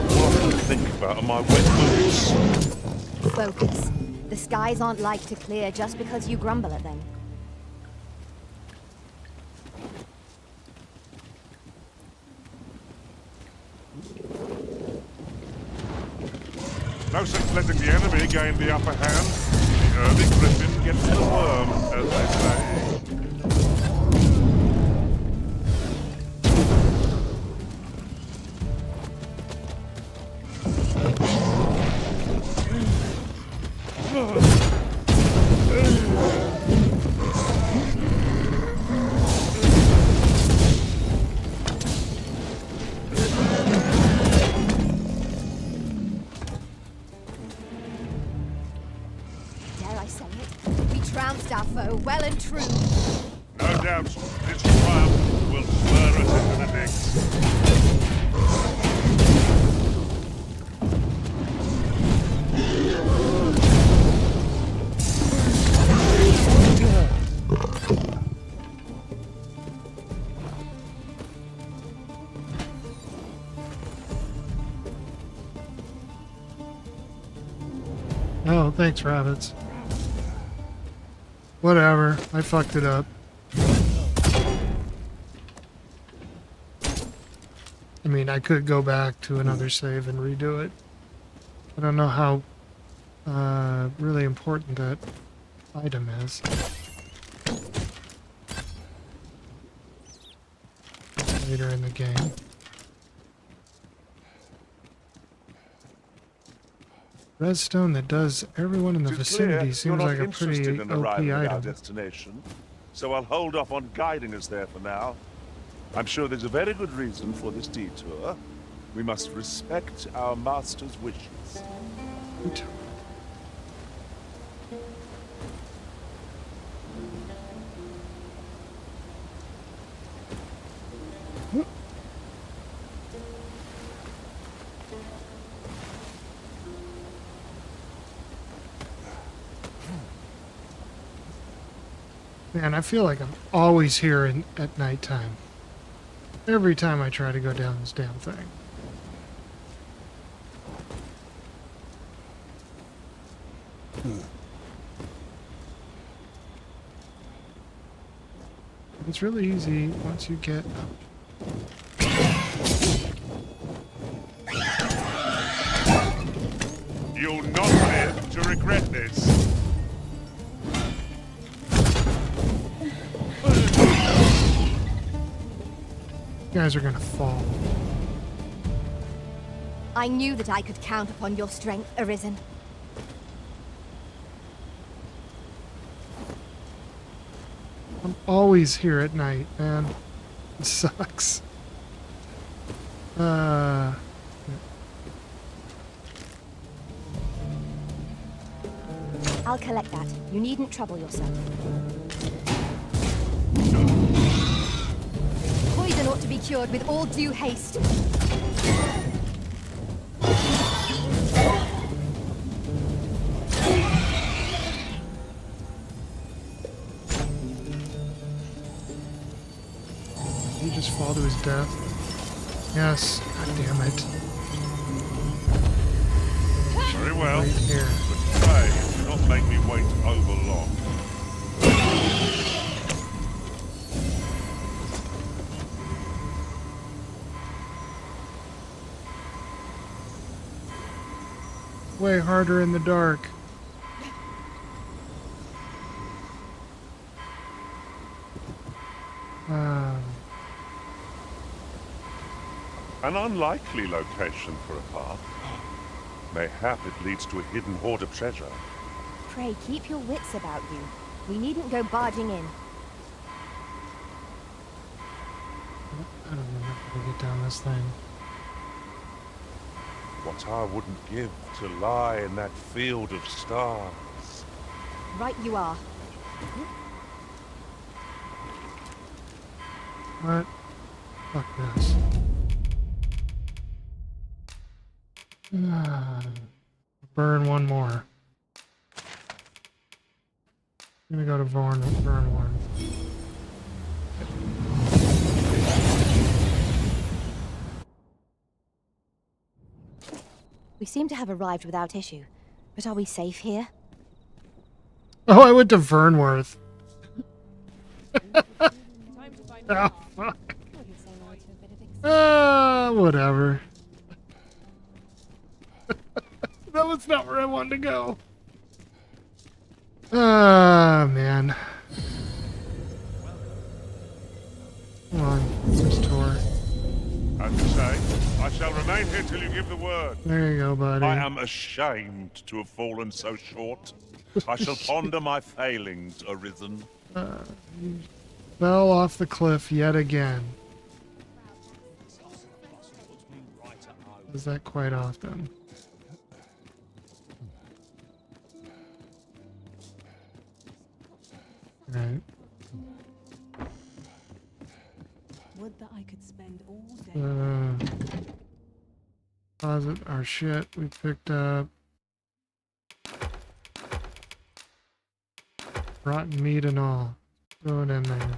What I think about are my wet boots. focus. The skies aren't like to clear just because you grumble at them. No sense letting the enemy gain the upper hand. The early griffin gets the worm, as they say. Dare I say it? We trounced our foe well and true. No doubt, this triumph will spur us into the next. Oh, thanks, rabbits. Whatever, I fucked it up. I mean, I could go back to another save and redo it. I don't know how really important that item is. Later in the game. Redstone that does everyone in the vicinity seems like a pretty in OP arriving at our item. destination, so I'll hold off on guiding us there for now. I'm sure there's a very good reason for this detour. We must respect our master's wishes. Man, I feel like I'm always here at nighttime. Every time I try to go down this damn thing. It's really easy once you get up. You'll not live to regret this. You guys are gonna fall. I knew that I could count upon your strength, Arisen. I'm always here at night, man. It sucks. I'll collect that. You needn't trouble yourself. Poison ought to be cured with all due haste. Did he just fall to his death? Yes. God damn it. Very well. Right here. But pray, do not make me wait over long. Way harder in the dark. An unlikely location for a path. Mayhap it leads to a hidden hoard of treasure. Pray, keep your wits about you. We needn't go barging in. I don't know how to get down this thing. What I wouldn't give to lie in that field of stars. Right you are. What? Fuck this. Burn one more. I'm gonna go to burn one. We seem to have arrived without issue. But are we safe here? Oh, I went to Vernworth. Oh, fuck. Whatever. That was not where I wanted to go. Man. Come on, there's Tor. As you say, I shall remain here till you give the word. There you go, buddy. I am ashamed to have fallen so short. I shall ponder my failings, Arisen. You fell off the cliff yet again. Does that quite often? Right. Would that I could spend all day. Deposit our shit we picked up. Rotten meat and all. Throw it in there.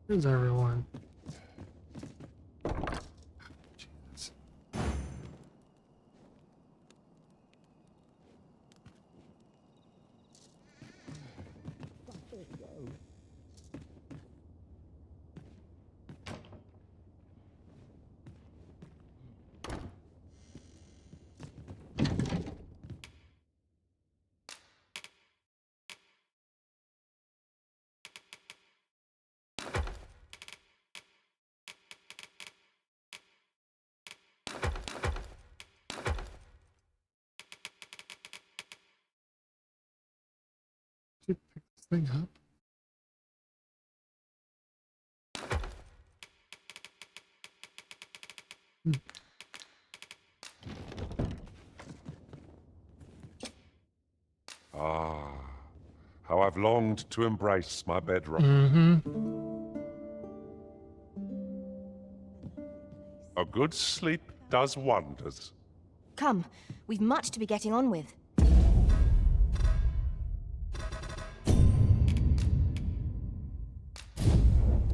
Where's everyone? Jesus. Did you pick this thing up? Ah, how I've longed to embrace my bedrock. A good sleep does wonders. Come, we've much to be getting on with.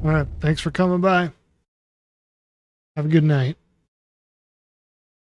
All right, thanks for coming by. Have a good night.